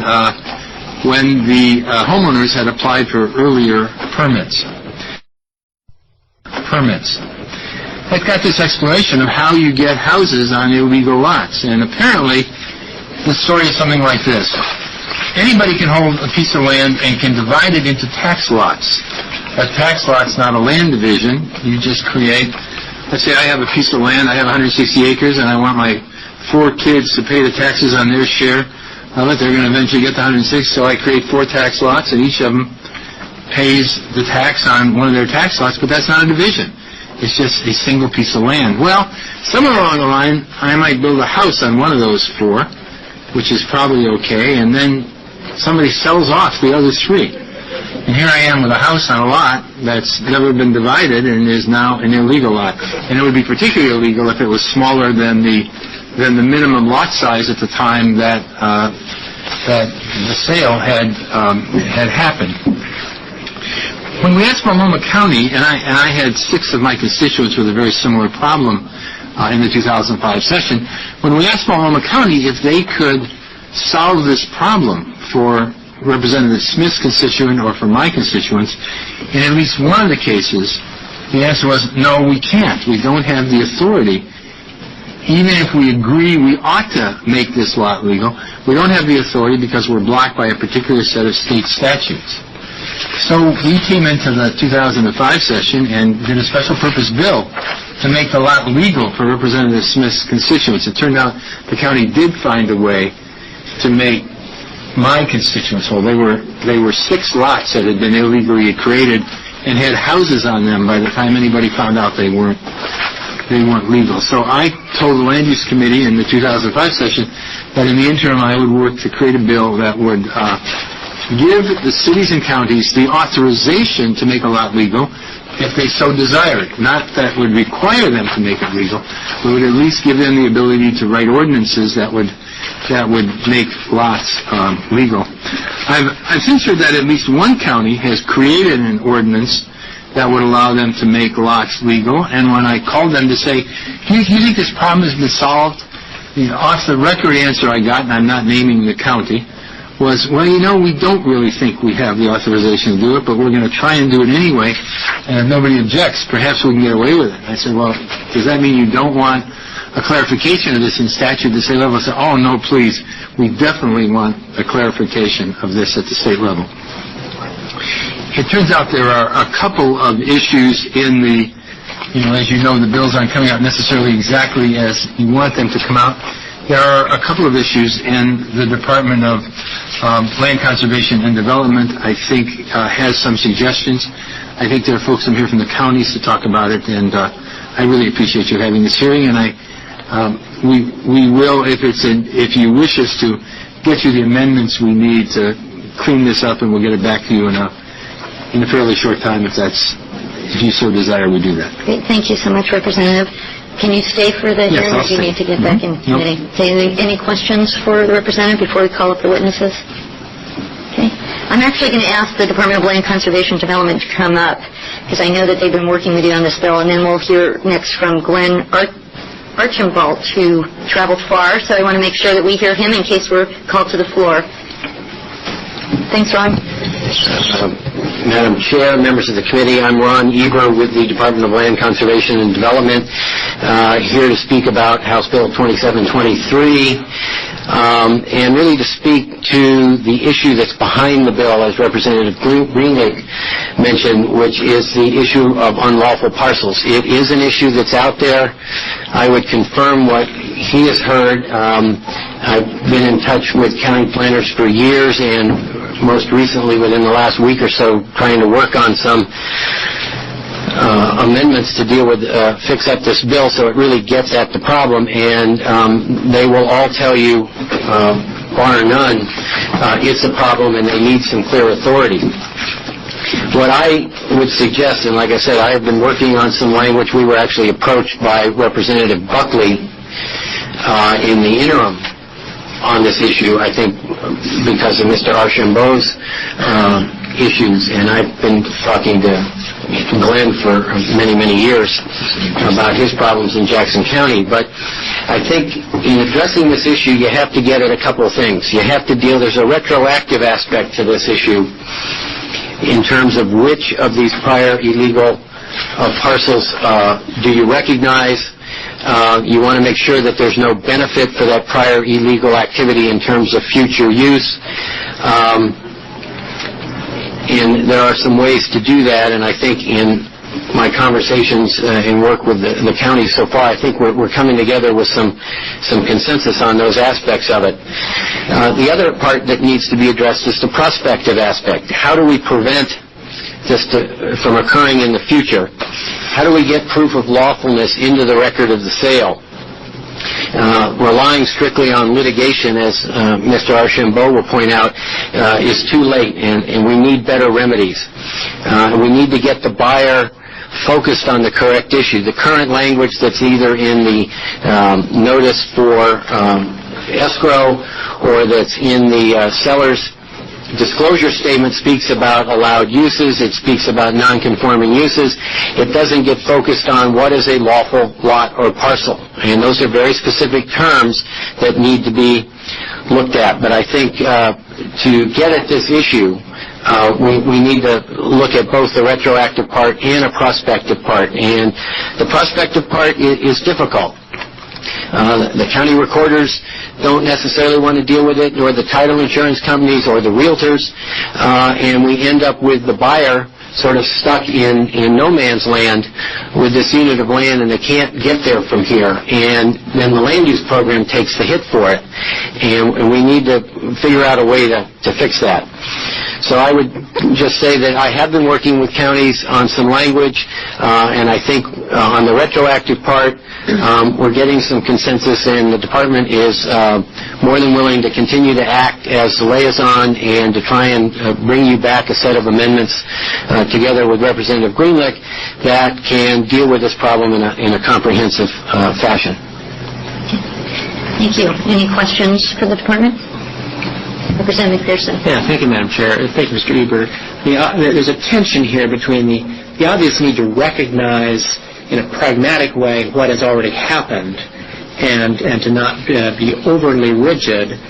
the homeowners had applied for earlier permits. I've got this exploration of how you get houses on illegal lots, and apparently the story is something like this. Anybody can hold a piece of land and can divide it into tax lots. A tax lot's not a land division. You just create, let's say I have a piece of land, I have 160 acres, and I want my 4 kids to pay the taxes on their share. They're going to eventually get to 106, so I create 4 tax lots, and each of them pays the tax on one of their tax lots, but that's not a division. It's just a single piece of land. Well, somewhere along the line, I might build a house on one of those 4, which is probably okay, and then somebody sells off the other 3. And here I am with a house on a lot that's never been divided and is now an illegal lot. And it would be particularly illegal if it was smaller than the minimum lot size at the time that the sale had happened. When we asked Multnomah County, and I had 6 of my constituents with a very similar problem in the 2005 session, when we asked Multnomah County if they could solve this problem for Representative Smith's constituent or for my constituents, in at least one of the cases, the answer was, no, we can't. We don't have the authority. Even if we agree we ought to make this lot legal, we don't have the authority because we're blocked by a particular set of state statutes. So we came into the 2005 session and did a special purpose bill to make the lot legal for Representative Smith's constituents. It turned out the county did find a way to make my constituents whole. They were 6 lots that had been illegally created and had houses on them by the time anybody found out they weren't legal. So I told the Land Use Committee in the 2005 session that in the interim I would work to create a bill that would give the cities and counties the authorization to make a lot legal if they so desired. Not that would require them to make it legal, but would at least give them the ability to write ordinances that would make lots legal. I've since heard that at least one county has created an ordinance that would allow them to make lots legal, and when I called them to say, do you think this problem has been solved? The off-the-record answer I got, and I'm not naming the county, was, well, we don't really think we have the authorization to do it, but we're going to try and do it anyway, and if nobody objects, perhaps we can get away with it. I said, well, does that mean you don't want a clarification of this in statute at the state level? I said, oh, no, please. We definitely want a clarification of this at the state level. It turns out there are a couple of issues in the, as you know, the bills aren't coming out necessarily exactly as you want them to come out. There are a couple of issues in the Department of Land Conservation and Development, I think, has some suggestions. I think there are folks in here from the counties to talk about it, and I really appreciate you having this hearing, and we will, if you wish us to, get you the amendments we need to clean this up, and we'll get it back to you in a fairly short time if you so desire, we do that. Great. Thank you so much, Representative. Can you stay for the hearing, or do you need to get back in committee? Nope. Any questions for the Representative before we call up the witnesses? Okay. I'm actually going to ask the Department of Land Conservation and Development to come up, because I know that they've been working with you on this bill, and then we'll hear next from Glenn Archambault, who traveled far, so I want to make sure that we hear him in case we're called to the floor. Thanks, Ron. Madam Chair, members of the committee, I'm Ron Eber with the Department of Land Conservation and Development, here to speak about House Bill 2723, and really to speak to the issue that's behind the bill, as Representative Greenig mentioned, which is the issue of unlawful parcels. It is an issue that's out there. I would confirm what he has heard. I've been in touch with county planners for years, and most recently within the last week or so, trying to work on some amendments to deal with, fix up this bill so it really gets at the problem, and they will all tell you, bar none, it's a problem and they need some clear authority. What I would suggest, and like I said, I have been working on some language. We were actually approached by Representative Buckley in the interim on this issue, I think because of Mr. Archambault's issues, and I've been talking to Glenn for many, many years about his problems in Jackson County. But I think in addressing this issue, you have to get at a couple of things. You have to there's a retroactive aspect to this issue in terms of which of these prior illegal parcels do you recognize. You want to make sure that there's no benefit for that prior illegal activity in terms of future use. And there are some ways to do that, and I think in my conversations and work with the county so far, I think we're coming together with some consensus on those aspects of it. The other part that needs to be addressed is the prospective aspect. How do we prevent this from occurring in the future? How do we get proof of lawfulness into the record of the sale? Relying strictly on litigation, as Mr. Archambault will point out, is too late, and we need better remedies. We need to get the buyer focused on the correct issue. The current language that's either in the notice for escrow or that's in the seller's disclosure statement speaks about allowed uses. It speaks about non-conforming uses. It doesn't get focused on what is a lawful lot or parcel. And those are very specific terms that need to be looked at. But I think to get at this issue, we need to look at both the retroactive part and a prospective part. And the prospective part is difficult. The county recorders don't necessarily want to deal with it, nor the title insurance companies or the realtors, and we end up with the buyer sort of stuck in no man's land with this unit of land, and they can't get there from here. And then the land use program takes the hit for it, and we need to figure out a way to fix that. So I would just say that I have been working with counties on some language, and I think on the retroactive part, we're getting some consensus, and the department is more than willing to continue to act as the liaison and to try and bring you back a set of amendments together with Representative Greenlick that can deal with this problem in a comprehensive fashion. Thank you. Any questions for the department? Representative McPherson. Yeah, thank you, Madam Chair. Thank you, Mr. Eber. There's a tension here between the obvious need to recognize in a pragmatic way what has already happened and to not be overly rigid,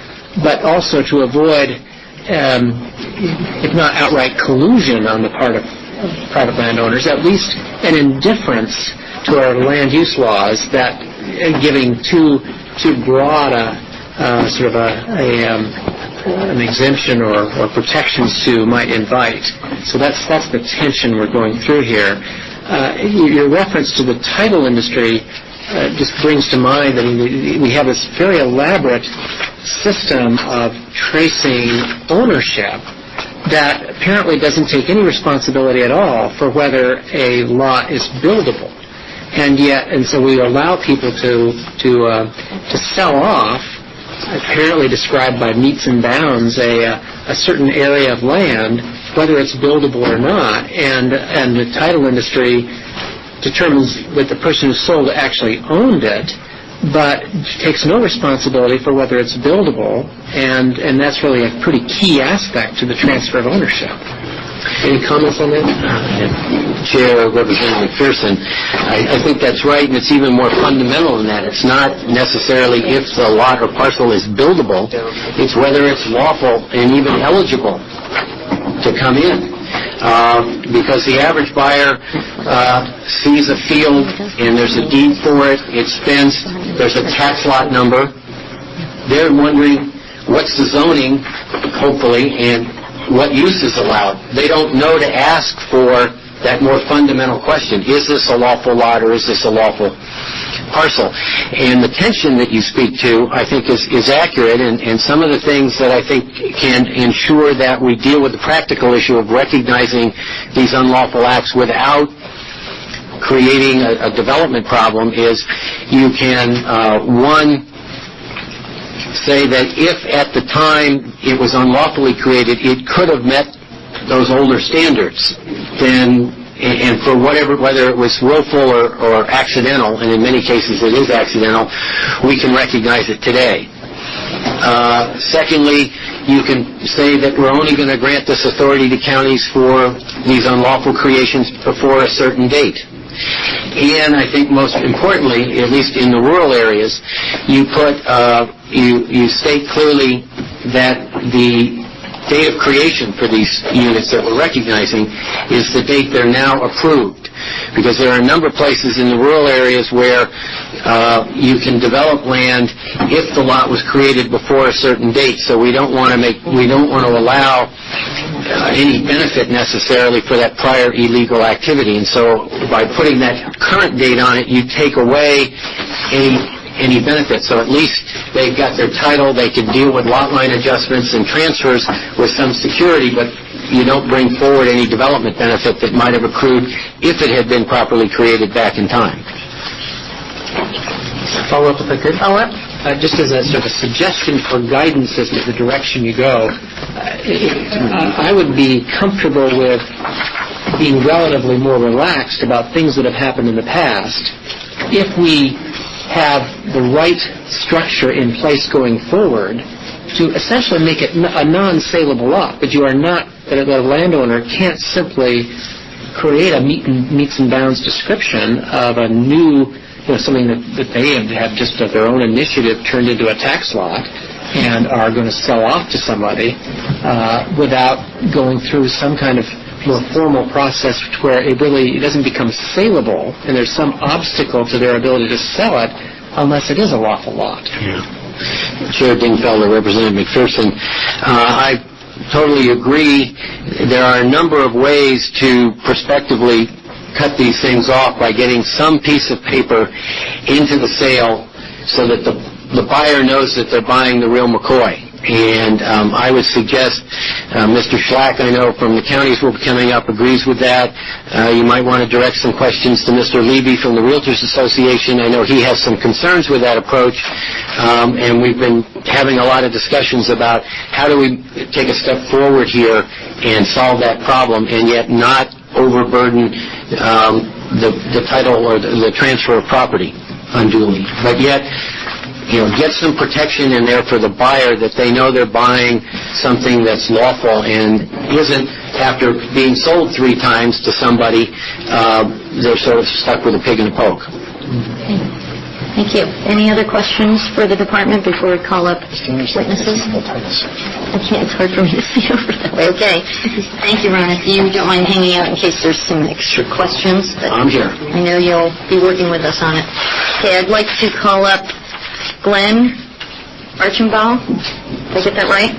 but also to avoid, if not outright collusion on the part of private landowners, at least an indifference to our land use laws that giving too broad sort of an exemption or protections to might invite. So that's the tension we're going through here. Your reference to the title industry just brings to mind that we have this very elaborate system of tracing ownership that apparently doesn't take any responsibility at all for whether a lot is buildable. And so we allow people to sell off, apparently described by meets and bounds, a certain area of land, whether it's buildable or not, and the title industry determines that the person who sold actually owned it, but takes no responsibility for whether it's buildable, and that's really a pretty key aspect to the transfer of ownership. Any comments on that? Chair, Representative McPherson, I think that's right, and it's even more fundamental than that. It's not necessarily if the lot or parcel is buildable, it's whether it's lawful and even eligible to come in. Because the average buyer sees a field and there's a deed for it, it's fenced, there's a tax lot number. They're wondering what's the zoning, hopefully, and what use is allowed. They don't know to ask for that more fundamental question. Is this a lawful lot or is this a lawful parcel? And the tension that you speak to, I think, is accurate, and some of the things that I think can ensure that we deal with the practical issue of recognizing these unlawful acts without creating a development problem is you can, one, say that if at the time it was unlawfully created, it could have met those older standards, then, and for whatever, whether it was willful or accidental, and in many cases it is accidental, we can recognize it today. Secondly, you can say that we're only going to grant this authority to counties for these unlawful creations before a certain date. And I think most importantly, at least in the rural areas, you state clearly that the date of creation for these units that we're recognizing is the date they're now approved. Because there are a number of places in the rural areas where you can develop land if the lot was created before a certain date. So we don't want to allow any benefit necessarily for that prior illegal activity. And so by putting that current date on it, you take away any benefit. So at least they've got their title, they can deal with lot line adjustments and transfers with some security, but you don't bring forward any development benefit that might have accrued if it had been properly created back in time. Follow up if I could? Follow up? Just as a sort of suggestion for guidance as to the direction you go, I would be comfortable with being relatively more relaxed about things that have happened in the past if we have the right structure in place going forward to essentially make it a non-saleable lot, but you are not, that a landowner can't simply create a meets and bounds description of a new, something that they have just of their own initiative turned into a tax lot and are going to sell off to somebody without going through some kind of more formal process where it doesn't become saleable and there's some obstacle to their ability to sell it unless it is a lawful lot. Yeah. Chair Dingfelder, Representative McPherson, I totally agree. There are a number of ways to prospectively cut these things off by getting some piece of paper into the sale so that the buyer knows that they're buying the real McCoy. And I would suggest, Mr. Schlack, I know from the counties will be coming up, agrees with that. You might want to direct some questions to Mr. Levy from the Realtors Association. I know he has some concerns with that approach. And we've been having a lot of discussions about how do we take a step forward here and solve that problem and yet not overburden the title or the transfer of property unduly. But yet, get some protection in there for the buyer that they know they're buying something that's lawful and isn't, after being sold 3 times to somebody, they're sort of stuck with a pig in a poke. Thank you. Any other questions for the department before we call up witnesses? I can't, it's hard for me to see over that way. Okay. Thank you, Ron. If you don't mind hanging out in case there's some extra questions. I'm here. I know you'll be working with us on it. Okay, I'd like to call up Glenn Archambault. Did I get that right?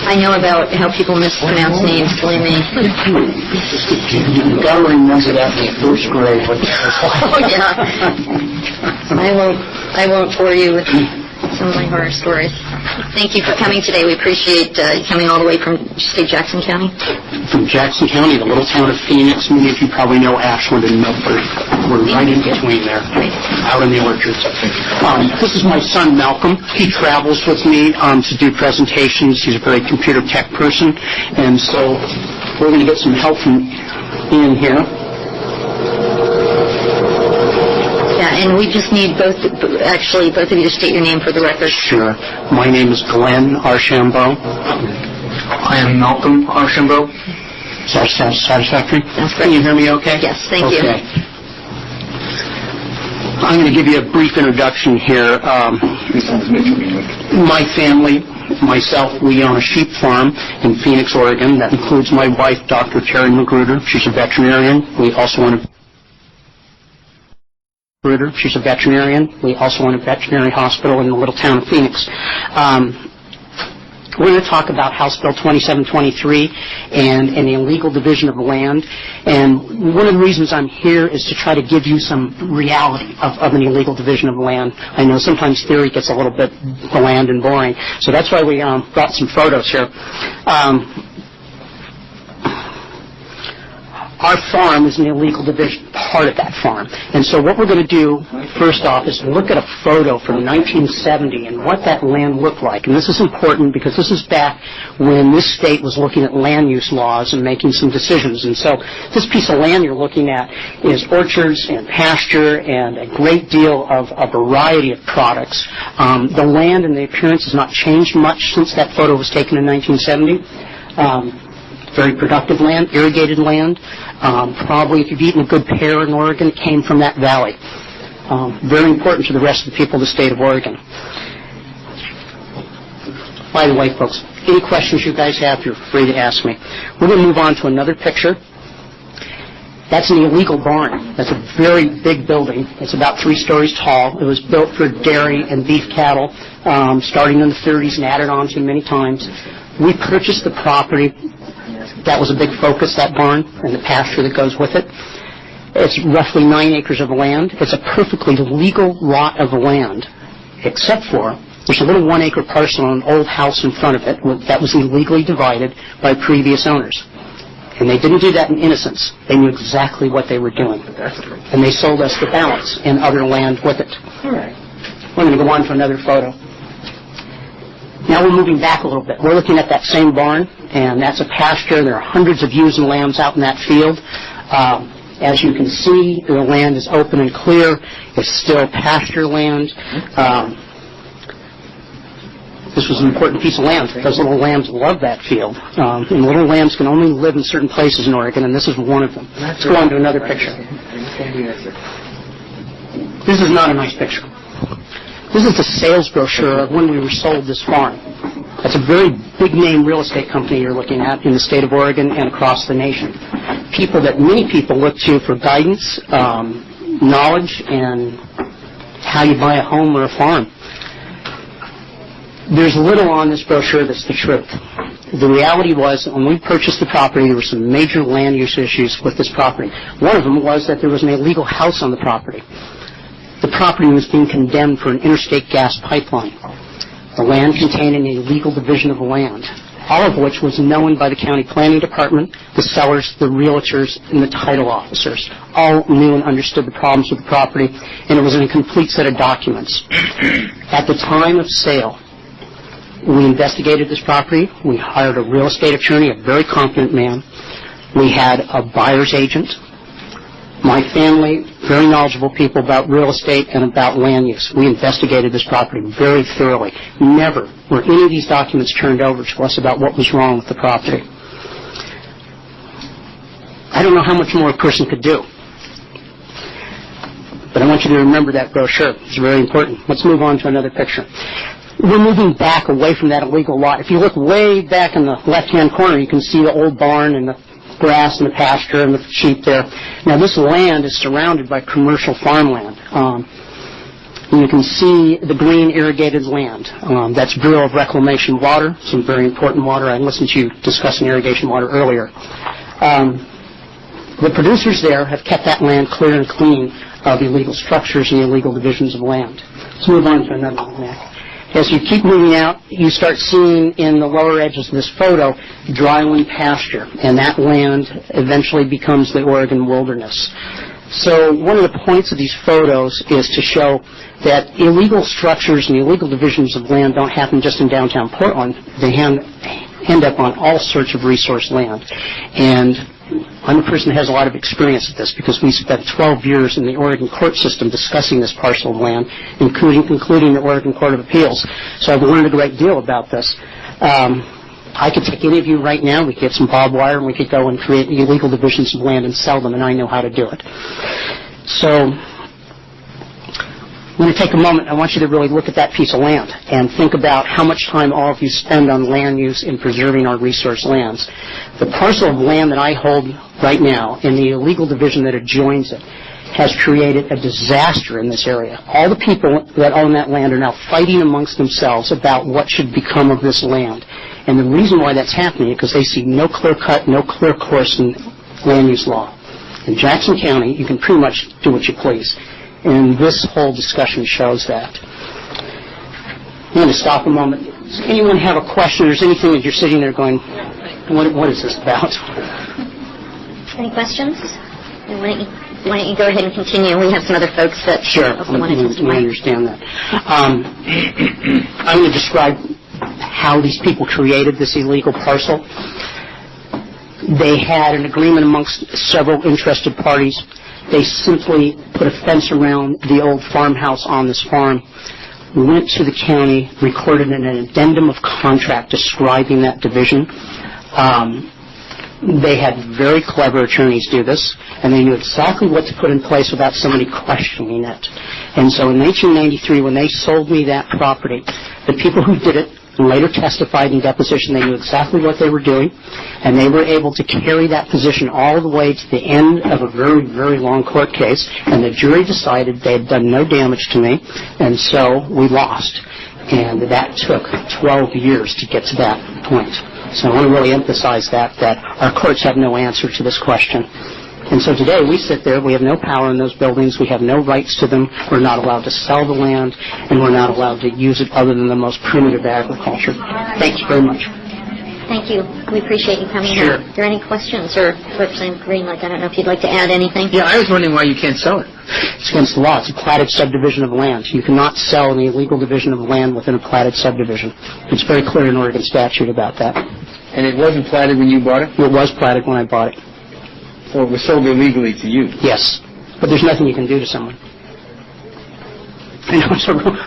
I know about how people mispronounce names, believe me. You got to remember that in the first grade. Oh, yeah. I won't bore you with some of my horror stories. Thank you for coming today. We appreciate you coming all the way from, did you say Jackson County? From Jackson County, the little town of Phoenix. Many of you probably know Ashland and Milford. We're right in between there, out in the orchards. This is my son, Malcolm. He travels with me to do presentations. He's a very computer tech person. And so we're going to get some help from Ian here. Yeah, and we just need both of you to state your name for the record. Sure. My name is Glenn Archambault. I am Malcolm Archambault. Is that satisfactory? That's great. Can you hear me okay? Yes, thank you. I'm going to give you a brief introduction here. My family, myself, we own a sheep farm in Phoenix, Oregon. That includes my wife, Dr. Terry Magruder. She's a veterinarian. We also own a She's a veterinarian. We also own a veterinary hospital in the little town of Phoenix. We're going to talk about House Bill 2723 and an illegal division of land. And one of the reasons I'm here is to try to give you some reality of an illegal division of land. I know sometimes theory gets a little bit bland and boring. So that's why we brought some photos here. Our farm is an illegal division, part of that farm. And so what we're going to do, first off, is look at a photo from 1970 and what that land looked like. And this is important because this is back when this state was looking at land use laws and making some decisions. And so this piece of land you're looking at is orchards and pasture and a great deal of a variety of products. The land and the appearance has not changed much since that photo was taken in 1970. Very productive land, irrigated land. Probably if you've eaten a good pear in Oregon, it came from that valley. Very important to the rest of the people of the state of Oregon. By the way, folks, any questions you guys have, you're free to ask me. We're going to move on to another picture. That's an illegal barn. That's a very big building. It's about 3 stories tall. It was built for dairy and beef cattle starting in the 30s and added on to many times. We purchased the property. That was a big focus, that barn, and the pasture that goes with it. It's roughly 9 acres of land. It's a perfectly legal lot of land, except for there's a little 1-acre parcel and an old house in front of it that was illegally divided by previous owners. And they didn't do that in innocence. They knew exactly what they were doing. And they sold us the balance and other land with it. We're going to go on to another photo. Now we're moving back a little bit. We're looking at that same barn, and that's a pasture. There are hundreds of ewes and lambs out in that field. As you can see, the land is open and clear. It's still pasture land. This was an important piece of land. Those little lambs love that field. And little lambs can only live in certain places in Oregon, and this is one of them. Let's go on to another picture. This is not a nice picture. This is the sales brochure of when we were sold this farm. That's a very big-name real estate company you're looking at in the state of Oregon and across the nation. People that many people look to for guidance, knowledge, and how you buy a home or a farm. There's little on this brochure that's the truth. The reality was, when we purchased the property, there were some major land use issues with this property. One of them was that there was an illegal house on the property. The property was being condemned for an interstate gas pipeline. The land contained an illegal division of land, all of which was known by the county planning department, the sellers, the realtors, and the title officers. All knew and understood the problems with the property, and it was in a complete set of documents. At the time of sale, we investigated this property. We hired a real estate attorney, a very competent man. We had a buyer's agent. My family, very knowledgeable people about real estate and about land use. We investigated this property very thoroughly. Never were any of these documents turned over to us about what was wrong with the property. I don't know how much more a person could do. But I want you to remember that brochure. It's very important. Let's move on to another picture. We're moving back away from that illegal lot. If you look way back in the left-hand corner, you can see the old barn and the grass and the pasture and the sheep there. Now, this land is surrounded by commercial farmland. You can see the green irrigated land. That's Bureau of Reclamation water, some very important water. I listened to you discussing irrigation water earlier. The producers there have kept that land clear and clean of illegal structures and illegal divisions of land. Let's move on to another one now. As you keep moving out, you start seeing in the lower edges of this photo dryland pasture, and that land eventually becomes the Oregon wilderness. So one of the points of these photos is to show that illegal structures and illegal divisions of land don't happen just in downtown Portland. They end up on all sorts of resource land. And I'm a person that has a lot of experience with this because we spent 12 years in the Oregon court system discussing this parcel of land, including the Oregon Court of Appeals. So I've learned a great deal about this. I could take any of you right now, we could get some barbed wire, and we could go and create illegal divisions of land and sell them, and I know how to do it. So I'm going to take a moment. I want you to really look at that piece of land and think about how much time all of you spend on land use and preserving our resource lands. The parcel of land that I hold right now and the illegal division that adjoins it has created a disaster in this area. All the people that own that land are now fighting amongst themselves about what should become of this land. And the reason why that's happening is because they see no clear cut, no clear course in land use law. In Jackson County, you can pretty much do what you please. And this whole discussion shows that. I'm going to stop a moment. Does anyone have a question or is anything that you're sitting there going, what is this about? Any questions? And why don't you go ahead and continue? We have some other folks that also want to I testify. understand that. I'm going to describe how these people created this illegal parcel. They had an agreement amongst several interested parties. They simply put a fence around the old farmhouse on this farm, went to the county, recorded an addendum of contract describing that division. They had very clever attorneys do this, and they knew exactly what to put in place without somebody questioning it. And so in 1993, when they sold me that property, the people who did it later testified in deposition. They knew exactly what they were doing, and they were able to carry that position all the way to the end of a very, very long court case, and the jury decided they had done no damage to me, and so we lost. And that took 12 years to get to that point. So I want to really emphasize that our courts have no answer to this question. And so today we sit there, we have no power in those buildings, we have no rights to them, we're not allowed to sell the land, and we're not allowed to use it other than the most primitive agriculture. Thank you very much. Thank you. We appreciate you coming Sure. out. Are there any questions? Or Representative Greenlight, I don't know if you'd like to add anything. Yeah, I was wondering why you can't sell it. It's against the law. It's a platted subdivision of land. You cannot sell an illegal division of land within a platted subdivision. It's very clear in Oregon statute about that. And it wasn't platted when you bought it? It was platted when I bought it. So it was sold illegally to you? Yes. But there's nothing you can do to someone. I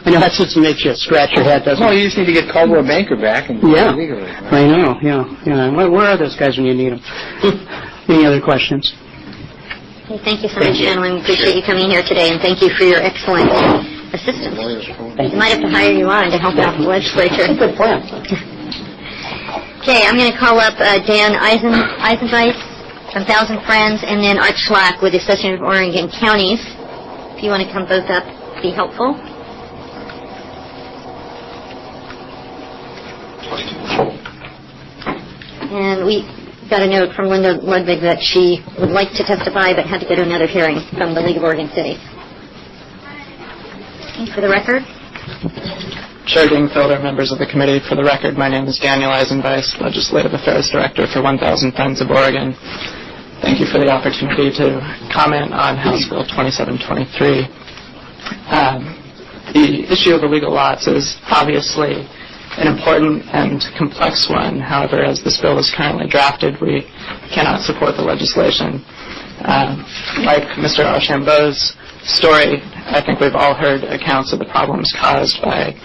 know that's what makes you scratch your head, doesn't it? Well, you just need to get Caldwell Banker back and Yeah. illegally. I know, yeah. Where are those guys when you need them? Any other questions? Okay, thank you so much, gentlemen. We appreciate you coming here today, and thank you for your excellent assistance. We might have to hire you on to help out the legislature. Good plan. Okay, I'm going to call up Dan Eisenweiss from Thousand Friends, and then Art Schlack with the Association of Oregon Counties. If you want to come both up, it'd be helpful. And we got a note from Linda Ludwig that she would like to testify but had to go to another hearing from the League of Oregon Cities. For the record. Chair Dingfelder, members of the committee, for the record, my name is Daniel Eisenweiss, Legislative Affairs Director for 1,000 Friends of Oregon. Thank you for the opportunity to comment on House Bill 2723. The issue of illegal lots is obviously an important and complex one. However, as this bill is currently drafted, we cannot support the legislation. Like Mr. Archambault's story, I think we've all heard accounts of the problems caused by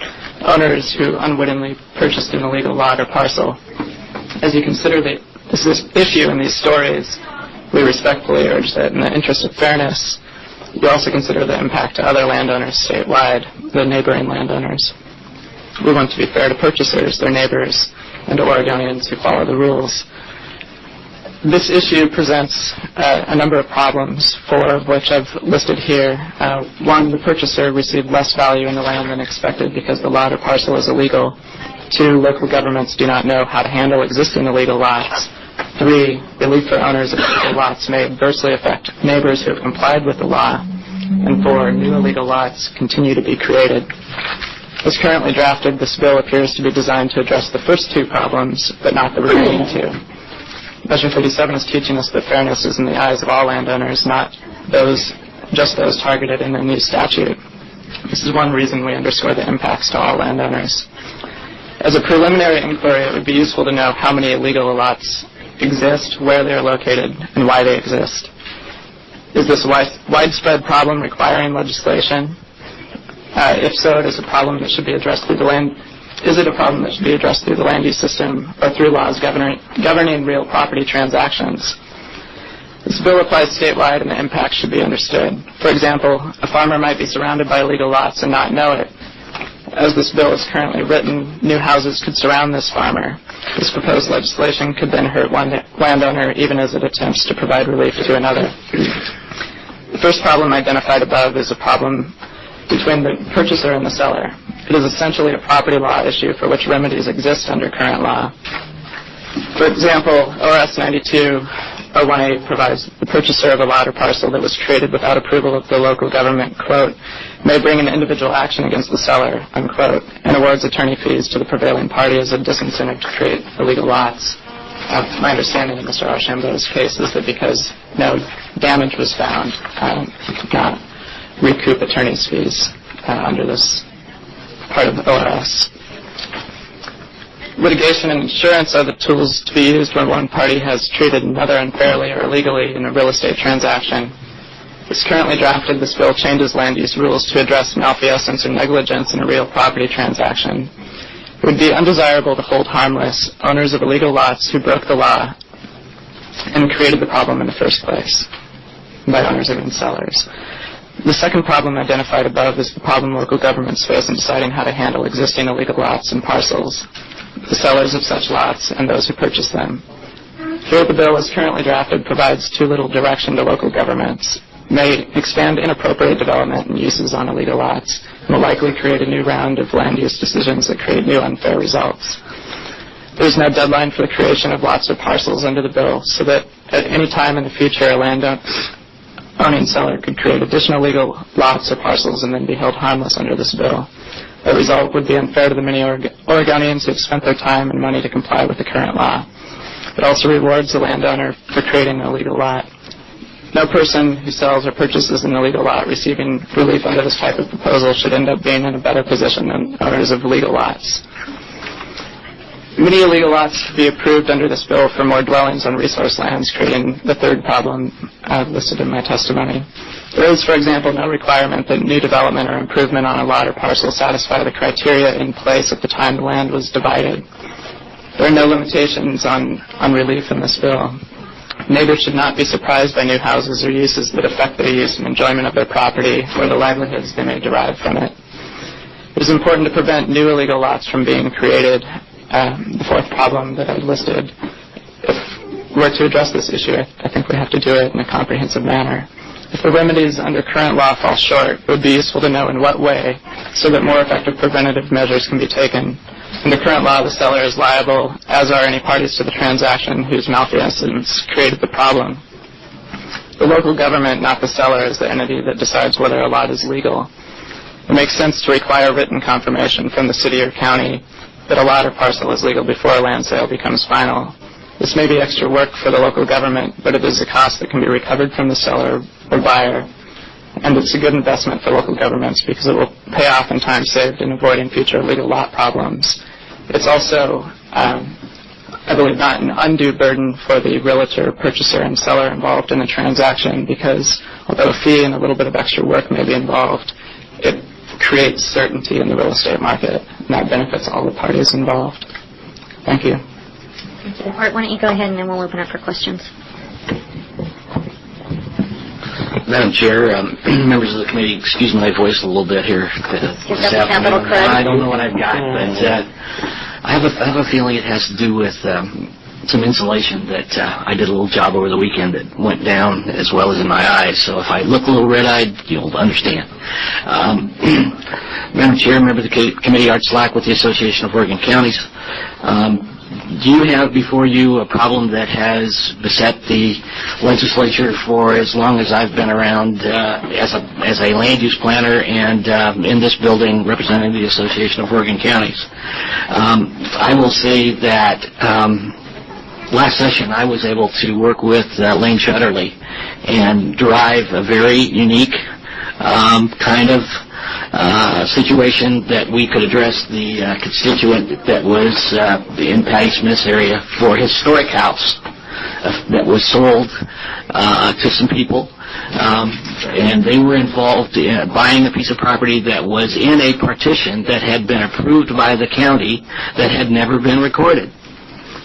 owners who unwittingly purchased an illegal lot or parcel. As you consider this issue in these stories, we respectfully urge that in the interest of fairness, you also consider the impact to other landowners statewide, the neighboring landowners. We want to be fair to purchasers, their neighbors, and to Oregonians who follow the rules. This issue presents a number of problems, four of which I've listed here. One, the purchaser received less value in the land than expected because the lot or parcel is illegal. Two, local governments do not know how to handle existing illegal lots. Three, relief for owners of illegal lots may adversely affect neighbors who have complied with the law. And four, new illegal lots continue to be created. As currently drafted, this bill appears to be designed to address the first two problems, but not the remaining two. Measure 37 is teaching us that fairness is in the eyes of all landowners, not just those targeted in the new statute. This is one reason we underscore the impacts to all landowners. As a preliminary inquiry, it would be useful to know how many illegal lots exist, where they are located, and why they exist. Is this a widespread problem requiring legislation? If so, it is a problem that should be addressed through the land. Is it a problem that should be addressed through the land use system or through laws governing real property transactions? This bill applies statewide, and the impact should be understood. For example, a farmer might be surrounded by illegal lots and not know it. As this bill is currently written, new houses could surround this farmer. This proposed legislation could then hurt one landowner even as it attempts to provide relief to another. The first problem identified above is a problem between the purchaser and the seller. It is essentially a property law issue for which remedies exist under current law. For example, ORS 92-01A provides the purchaser of a lot or parcel that was created without approval of the local government, quote, may bring an individual action against the seller, unquote, and awards attorney fees to the prevailing party as a disincentive to create illegal lots. My understanding of Mr. Archambault's case is that because no damage was found, he could not recoup attorney's fees under this part of the ORS. Litigation and insurance are the tools to be used when one party has treated another unfairly or illegally in a real estate transaction. As currently drafted, this bill changes land use rules to address malfeasance or negligence in a real property transaction. It would be undesirable to hold harmless owners of illegal lots who broke the law and created the problem in the first place. By owners, I mean sellers. The second problem identified above is the problem local governments face in deciding how to handle existing illegal lots and parcels, the sellers of such lots, and those who purchase them. Here, the bill as currently drafted provides too little direction to local governments, may expand inappropriate development and uses on illegal lots, and will likely create a new round of land use decisions that create new unfair results. There is no deadline for the creation of lots or parcels under the bill, so that at any time in the future a land-owning seller could create additional legal lots or parcels and then be held harmless under this bill. The result would be unfair to the many Oregonians who have spent their time and money to comply with the current law. It also rewards the landowner for creating an illegal lot. No person who sells or purchases an illegal lot receiving relief under this type of proposal should end up being in a better position than owners of legal lots. Many illegal lots could be approved under this bill for more dwellings on resource lands, creating the third problem listed in my testimony. There is, for example, no requirement that new development or improvement on a lot or parcel satisfy the criteria in place at the time the land was divided. There are no limitations on relief in this bill. Neighbors should not be surprised by new houses or uses that affect their use and enjoyment of their property or the livelihoods they may derive from it. It is important to prevent new illegal lots from being created. The fourth problem that I listed, if we're to address this issue, I think we have to do it in a comprehensive manner. If the remedies under current law fall short, it would be useful to know in what way so that more effective preventative measures can be taken. Under current law, the seller is liable, as are any parties to the transaction whose malfeasance created the problem. The local government, not the seller, is the entity that decides whether a lot is legal. It makes sense to require written confirmation from the city or county that a lot or parcel is legal before a land sale becomes final. This may be extra work for the local government, but it is a cost that can be recovered from the seller or buyer, and it's a good investment for local governments because it will pay off in time saved in avoiding future legal lot problems. It's also, I believe, not an undue burden for the realtor, purchaser, and seller involved in the transaction because although a fee and a little bit of extra work may be involved, it creates certainty in the real estate market, and that benefits all the parties involved. Thank you. Art, why don't you go ahead and then we'll open up for questions. Madam Chair, members of the committee, excuse my voice a little bit here. I don't know what I've got, but I have a feeling it has to do with some insulation that I did a little job over the weekend that went down as well as in my eyes. So if I look a little red-eyed, you'll understand. Madam Chair, member of the committee, Art Slack with the Association of Oregon Counties. Do you have before you a problem that has beset the legislature for as long as I've been around as a land use planner and in this building representing the Association of Oregon Counties? I will say that last session I was able to work with Lane Shutterly and drive a very unique kind of situation that we could address the constituent that was in Patty Smith's area for a historic house that was sold to some people, and they were involved in buying a piece of property that was in a partition that had been approved by the county that had never been recorded.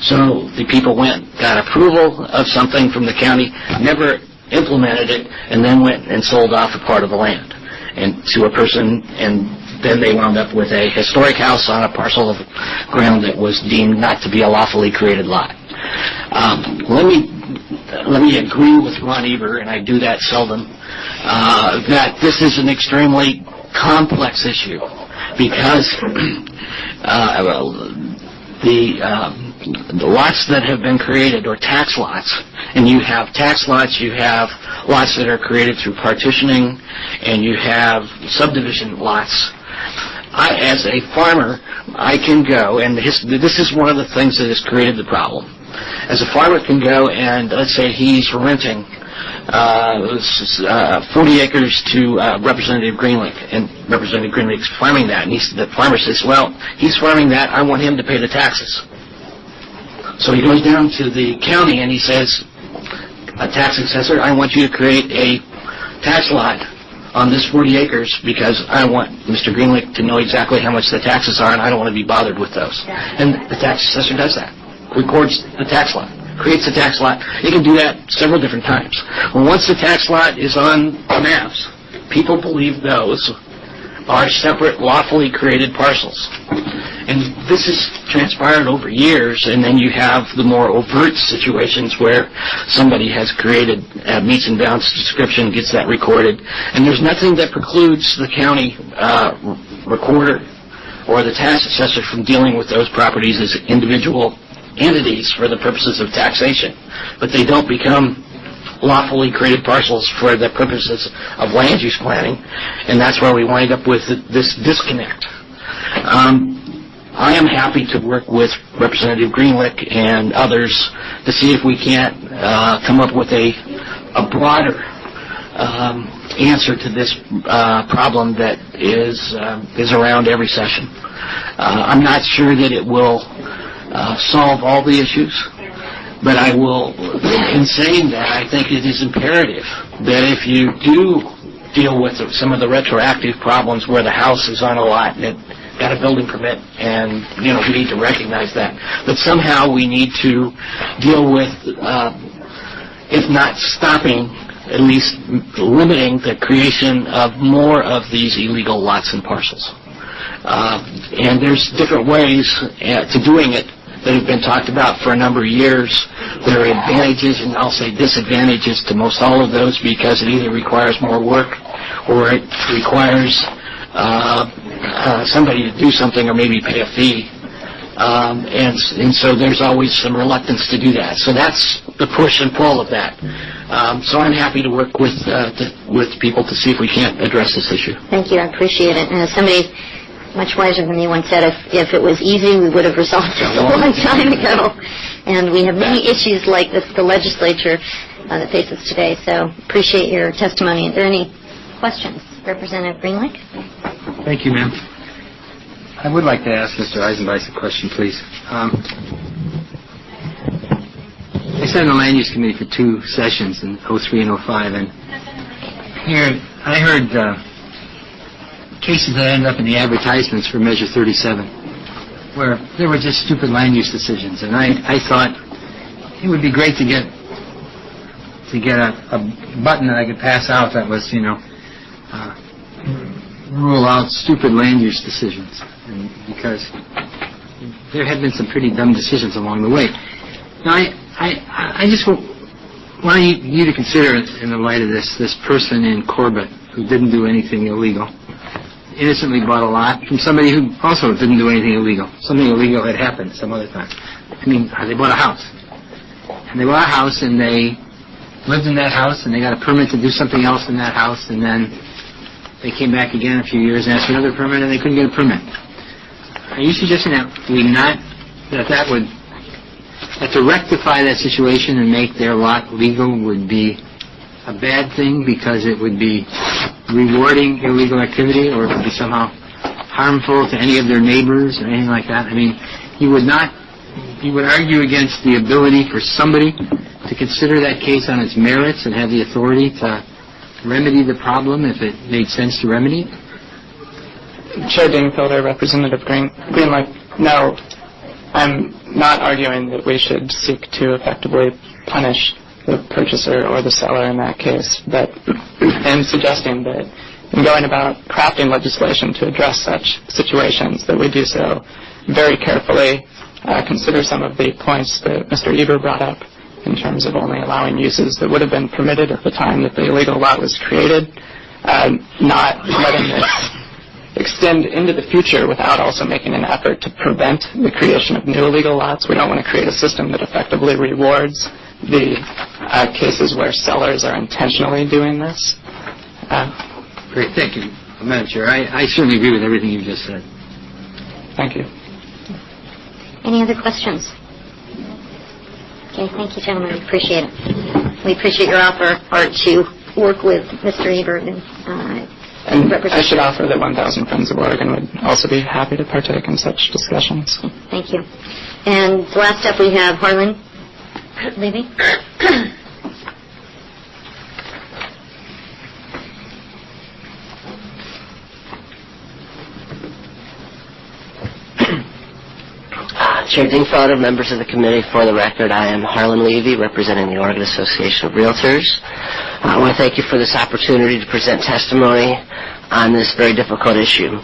So the people went, got approval of something from the county, never implemented it, and then went and sold off a part of the land and to a person, and then they wound up with a historic house on a parcel of ground that was deemed not to be a lawfully created lot. Let me agree with Ron Eber, and I do that seldom, that this is an extremely complex issue because the lots that have been created, or tax lots, and you have tax lots, you have lots that are created through partitioning, and you have subdivision lots. As a farmer, I can go, and this is one of the things that has created the problem. as a farmer can go and, let's say he's renting 40 acres to Representative Greenlick, and Representative Greenlick's farming that, and the farmer says, well, he's farming that, I want him to pay the taxes. So he goes down to the county and he says, a tax assessor, I want you to create a tax lot on this 40 acres because I want Mr. Greenlick to know exactly how much the taxes are, and I don't want to be bothered with those. And the tax assessor does that, records the tax lot, creates a tax lot. You can do that several different times. Well, once the tax lot is on the maps, people believe those are separate, lawfully created parcels. And this has transpired over years, and then you have the more overt situations where somebody has created a meets and bounds description, gets that recorded, and there's nothing that precludes the county recorder or the tax assessor from dealing with those properties as individual entities for the purposes of taxation. But they don't become lawfully created parcels for the purposes of land use planning, and that's where we wind up with this disconnect. I am happy to work with Representative Greenlick and others to see if we can't come up with a broader answer to this problem that is around every session. I'm not sure that it will solve all the issues, but I will, in saying that, I think it is imperative that if you do deal with some of the retroactive problems where the house is on a lot that got a building permit, and we need to recognize that. But somehow we need to deal with, if not stopping, at least limiting the creation of more of these illegal lots and parcels. And there's different ways to doing it that have been talked about for a number of years. There are advantages and I'll say disadvantages to most all of those because it either requires more work or it requires somebody to do something or maybe pay a fee. And so there's always some reluctance to do that. So that's the push and pull of that. So I'm happy to work with people to see if we can't address this issue. Thank you. I appreciate it. And as somebody much wiser than me once said, if it was easy, we would have resolved this a long time ago. And we have many issues like this, the legislature that faces today. So appreciate your testimony. Are there any questions? Representative Greenlick? Thank you, ma'am. I would like to ask Mr. Eisenbeiss a question, please. I sat on the Land Use Committee for 2 sessions in 03 and 05, and here I heard cases that ended up in the advertisements for Measure 37, where there were just stupid land use decisions, and I thought it would be great to get a button that I could pass out that was, rule out stupid land use decisions, and because there had been some pretty dumb decisions along the way. Now, I just want you to consider, in the light of this person in Corbett who didn't do anything illegal, innocently bought a lot from somebody who also didn't do anything illegal. Something illegal had happened some other time. They bought a house. And they bought a house, and they lived in that house, and they got a permit to do something else in that house, and then they came back again a few years and asked for another permit, and they couldn't get a permit. Are you suggesting that to rectify that situation and make their lot legal would be a bad thing because it would be rewarding illegal activity, or it would be somehow harmful to any of their neighbors or anything like that? You would argue against the ability for somebody to consider that case on its merits and have the authority to remedy the problem if it made sense to remedy it? Chair Dingfelder, Representative Greenlick, no, I'm not arguing that we should seek to effectively punish the purchaser or the seller in that case, but I'm suggesting that in going about crafting legislation to address such situations, that we do so very carefully, consider some of the points that Mr. Eber brought up in terms of only allowing uses that would have been permitted at the time that the illegal lot was created, not letting this extend into the future without also making an effort to prevent the creation of new illegal lots. We don't want to create a system that effectively rewards the cases where sellers are intentionally doing this. Great, thank you, Madam Chair. I certainly agree with everything you just said. Thank you. Any other questions? Okay, thank you, gentlemen. We appreciate it. We appreciate your offer, Art, to work with Mr. Ebert and I should offer that 1,000 Friends of Oregon would also be happy to partake in such discussions. Thank you. And last up we have Harlan Levy. Chair Dingfelder, members of the committee, for the record, I am Harlan Levy, representing the Oregon Association of Realtors. I want to thank you for this opportunity to present testimony on this very difficult issue.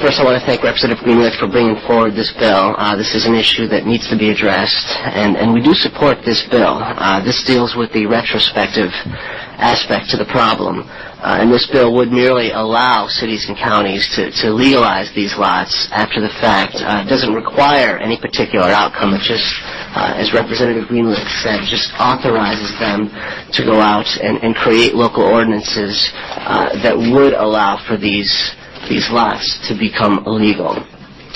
First, I want to thank Representative Greenwood for bringing forward this bill. This is an issue that needs to be addressed, and we do support this bill. This deals with the retrospective aspect to the problem. And this bill would merely allow cities and counties to legalize these lots after the fact. It doesn't require any particular outcome. It just, as Representative Greenwood said, just authorizes them to go out and create local ordinances that would allow for these lots to become illegal.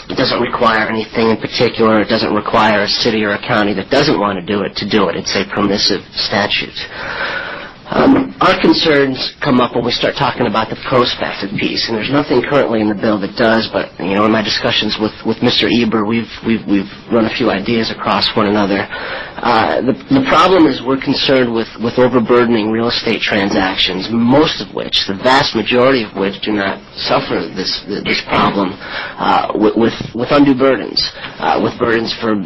It doesn't require anything in particular. It doesn't require a city or a county that doesn't want to do it. It's a permissive statute. Our concerns come up when we start talking about the prospective piece, and there's nothing currently in the bill that does, but, in my discussions with Mr. Eber, we've run a few ideas across one another. The problem is we're concerned with overburdening real estate transactions, most of which, the vast majority of which, do not suffer this problem with undue burdens, with burdens for,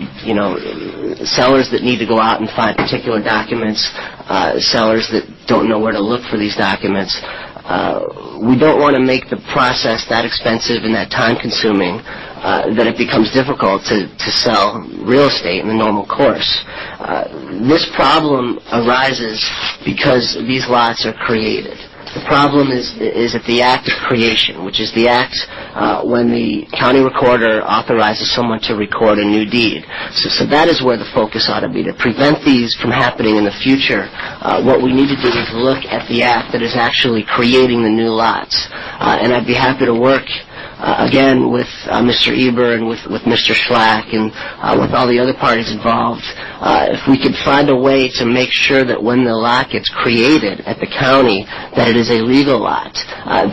sellers that need to go out and find particular documents, sellers that don't know where to look for these documents. We don't want to make the process that expensive and that time-consuming that it becomes difficult to sell real estate in the normal course. This problem arises because these lots are created. The problem is at the act of creation, which is the act when the county recorder authorizes someone to record a new deed. So that is where the focus ought to be, to prevent these from happening in the future. What we need to do is look at the act that is actually creating the new lots. And I'd be happy to work again with Mr. Eber and with Mr. Schlack and with all the other parties involved. If we could find a way to make sure that when the lot gets created at the county, that it is a legal lot,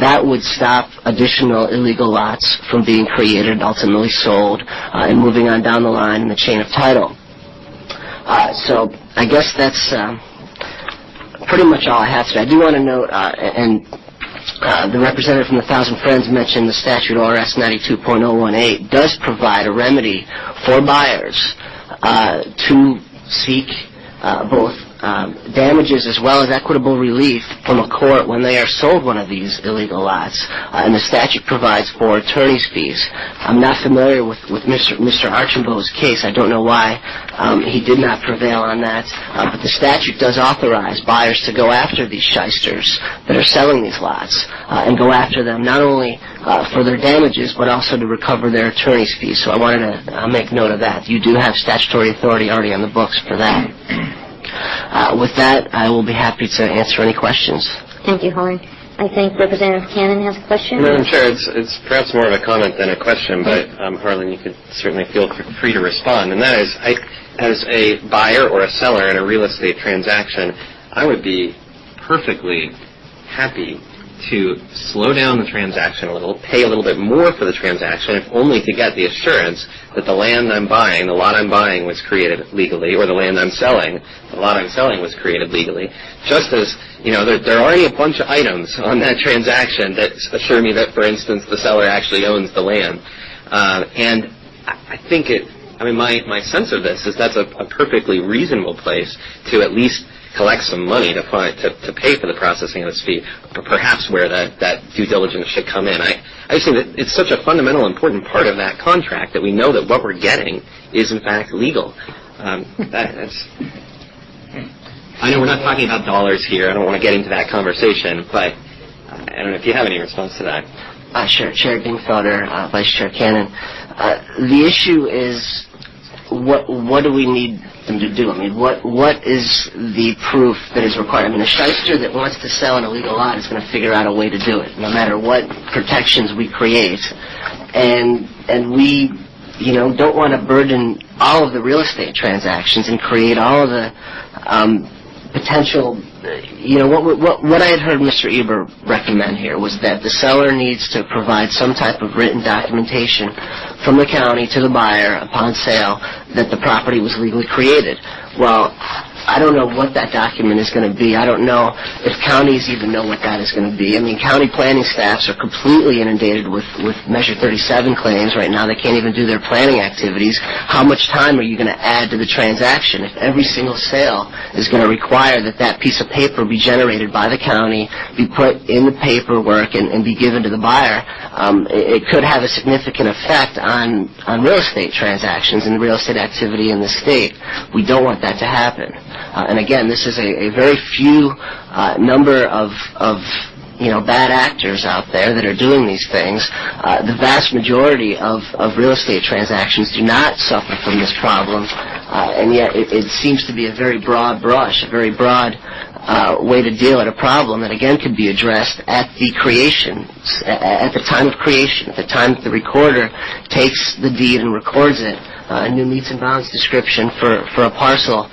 that would stop additional illegal lots from being created and ultimately sold and moving on down the line in the chain of title. So I guess that's pretty much all I have today. I do want to note, the representative from the Thousand Friends mentioned the statute ORS 92.018 does provide a remedy for buyers to seek both damages as well as equitable relief from a court when they are sold one of these illegal lots. And the statute provides for attorney's fees. I'm not familiar with Mr. Archambault's case. I don't know why he did not prevail on that. But the statute does authorize buyers to go after these shysters that are selling these lots and go after them not only for their damages but also to recover their attorney's fees. So I wanted to make note of that. You do have statutory authority already on the books for that. With that, I will be happy to answer any questions. Thank you, Harlan. I think Representative Cannon has a question. Madam Chair, it's perhaps more of a comment than a question, but Harlan, you could certainly feel free to respond. And that is, as a buyer or a seller in a real estate transaction, I would be perfectly happy to slow down the transaction a little, pay a little bit more for the transaction, if only to get the assurance that the land I'm buying, the lot I'm buying was created legally, or the land I'm selling, the lot I'm selling was created legally. Just as, there are already a bunch of items on that transaction that assure me that, for instance, the seller actually owns the land. And I think my sense of this is that's a perfectly reasonable place to at least collect some money to pay for the processing of this fee, or perhaps where that due diligence should come in. I just think that it's such a fundamental, important part of that contract that we know that what we're getting is in fact legal. I know we're not talking about dollars here. I don't want to get into that conversation, but I don't know if you have any response to that. Sure, Chair Dingfelder, Vice Chair Cannon. The issue is, what do we need them to do? What is the proof that is required? A shyster that wants to sell an illegal lot is going to figure out a way to do it, no matter what protections we create. And we don't want to burden all of the real estate transactions and create all of the potential. What I had heard Mr. Eber recommend here was that the seller needs to provide some type of written documentation from the county to the buyer upon sale that the property was legally created. Well, I don't know what that document is going to be. I don't know if counties even know what that is going to be. I mean, county planning staffs are completely inundated with Measure 37 claims right now. They can't even do their planning activities. How much time are you going to add to the transaction if every single sale is going to require that piece of paper be generated by the county, be put in the paperwork, and be given to the buyer? It could have a significant effect on real estate transactions and real estate activity in the state. We don't want that to happen. And again, this is a very few number of bad actors out there that are doing these things. The vast majority of real estate transactions do not suffer from this problem, and yet it seems to be a very broad brush, a very broad way to deal at a problem that, again, could be addressed at the creation, at the time of creation, at the time that the recorder takes the deed and records it, a new meets and bounds description for a parcel.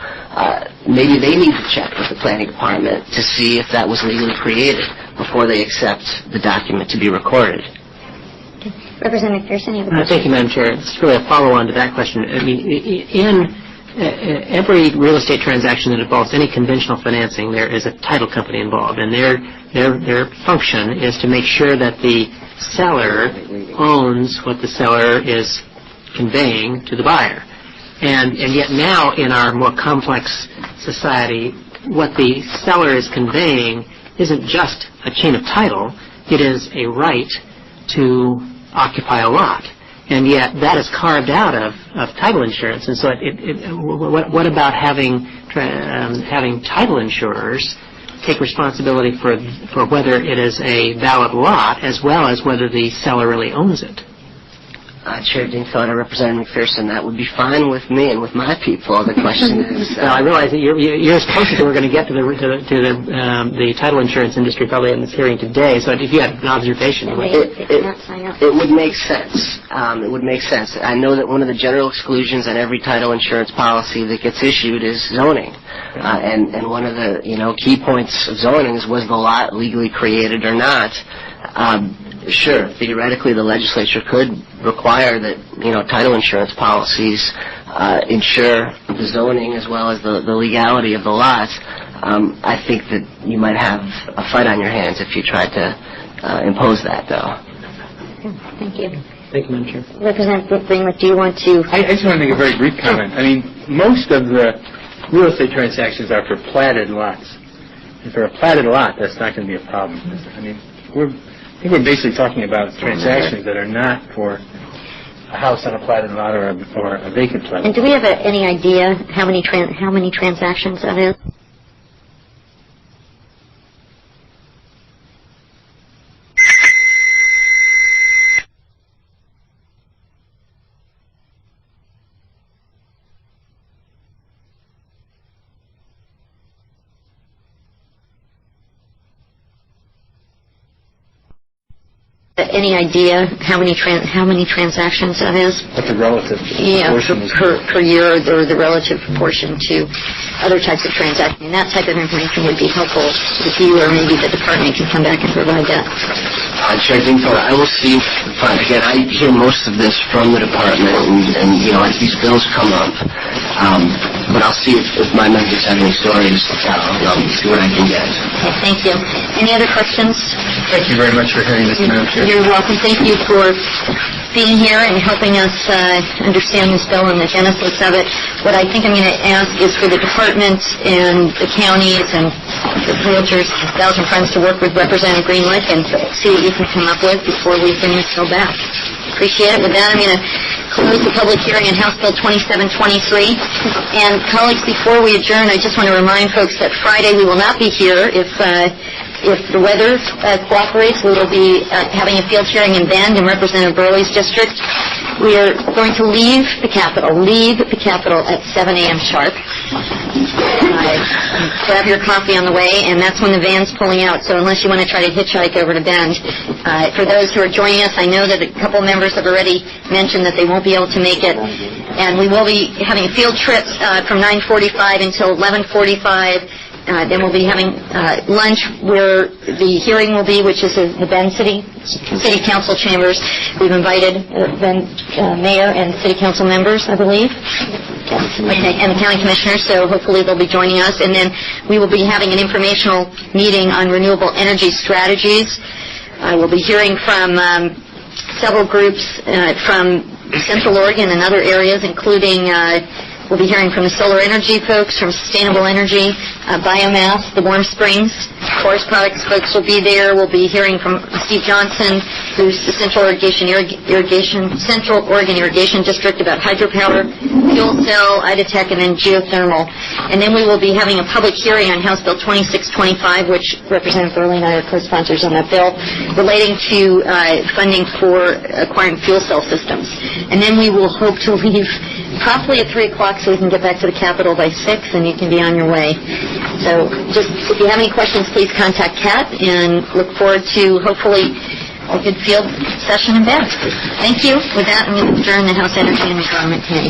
Maybe they need to check with the planning department to see if that was legally created before they accept the document to be recorded. Representative Pearson, you have a question? Thank you, Madam Chair. It's really a follow-on to that question. I mean, in every real estate transaction that involves any conventional financing, there is a title company involved, and their function is to make sure that the seller owns what the seller is conveying to the buyer. And yet now, in our more complex society, what the seller is conveying isn't just a chain of title, it is a right to occupy a lot. And yet that is carved out of title insurance. And so what about having title insurers take responsibility for whether it is a valid lot as well as whether the seller really owns it? Chair Dingfelder, Representative McPherson, that would be fine with me and with my people. The question is... Well, I realize that you're as close as we're going to get to the title insurance industry probably in this hearing today, so if you had an observation... It would make sense. It would make sense. I know that one of the general exclusions on every title insurance policy that gets issued is zoning. And one of the key points of zoning is, was the lot legally created or not? Sure, theoretically the legislature could require that title insurance policies ensure the zoning as well as the legality of the lots. I think that you might have a fight on your hands if you tried to impose that, though. Thank you. Thank you, Madam Chair. Representative Greenwood, do you want to... I just want to make a very brief comment. I mean, most of the real estate transactions are for platted lots. And for a platted lot, that's not going to be a problem. I mean, I think we're basically talking about transactions that are not for a house on a platted lot or a vacant lot. And do we have any idea how many transactions that is? Any idea how many transactions that is? What's the relative proportion? Per year, or the relative proportion to other types of transactions. And that type of information would be helpful if you or maybe the department can come back and provide that. Chair Dingfelder, I will see. Again, I hear most of this from the department, and as these bills come up. But I'll see if my members have any stories to tell. I'll see what I can get. Okay, thank you. Any other questions? Thank you very much for hearing this, Madam Chair. You're welcome. Thank you for being here and helping us understand this bill and the genesis of it. What I think I'm going to ask is for the department and the counties and the realtors, Thousand Friends, to work with Representative Greenwood and see what you can come up with before we bring this bill back. Appreciate it. With that, I'm going to close the public hearing on House Bill 2723. And colleagues, before we adjourn, I just want to remind folks that Friday we will not be here. If the weather cooperates, we will be having a field hearing in Bend in Representative Burley's district. We are going to leave the Capitol at 7 a.m. sharp. Grab your coffee on the way, and that's when the van's pulling out, so unless you want to try to hitchhike over to Bend. For those who are joining us, I know that a couple members have already mentioned that they won't be able to make it, and we will be having field trips from 9:45 until 11:45. Then we'll be having lunch where the hearing will be, which is the Bend City Council chambers. We've invited Bend Mayor and City Council members, I believe. Okay, and the county commissioners, so hopefully they'll be joining us. And then we will be having an informational meeting on renewable energy strategies. We'll be hearing from several groups from Central Oregon and other areas, including we'll be hearing from the solar energy folks, from sustainable energy, biomass, the Warm Springs. Forest Products folks will be there. We'll be hearing from Steve Johnson, who's the Central Oregon Irrigation District, about hydropower, fuel cell, Idatech, and then geothermal. And then we will be having a public hearing on House Bill 2625, which Representative Burley and I are co-sponsors on that bill, relating to funding for acquiring fuel cell systems. And then we will hope to leave probably at 3 o'clock so we can get back to the Capitol by 6 and you can be on your way. So just if you have any questions, please contact Kat, and look forward to hopefully a good field session in Bend. Thank you. With that, I'm going to adjourn the House Energy and Environment Committee.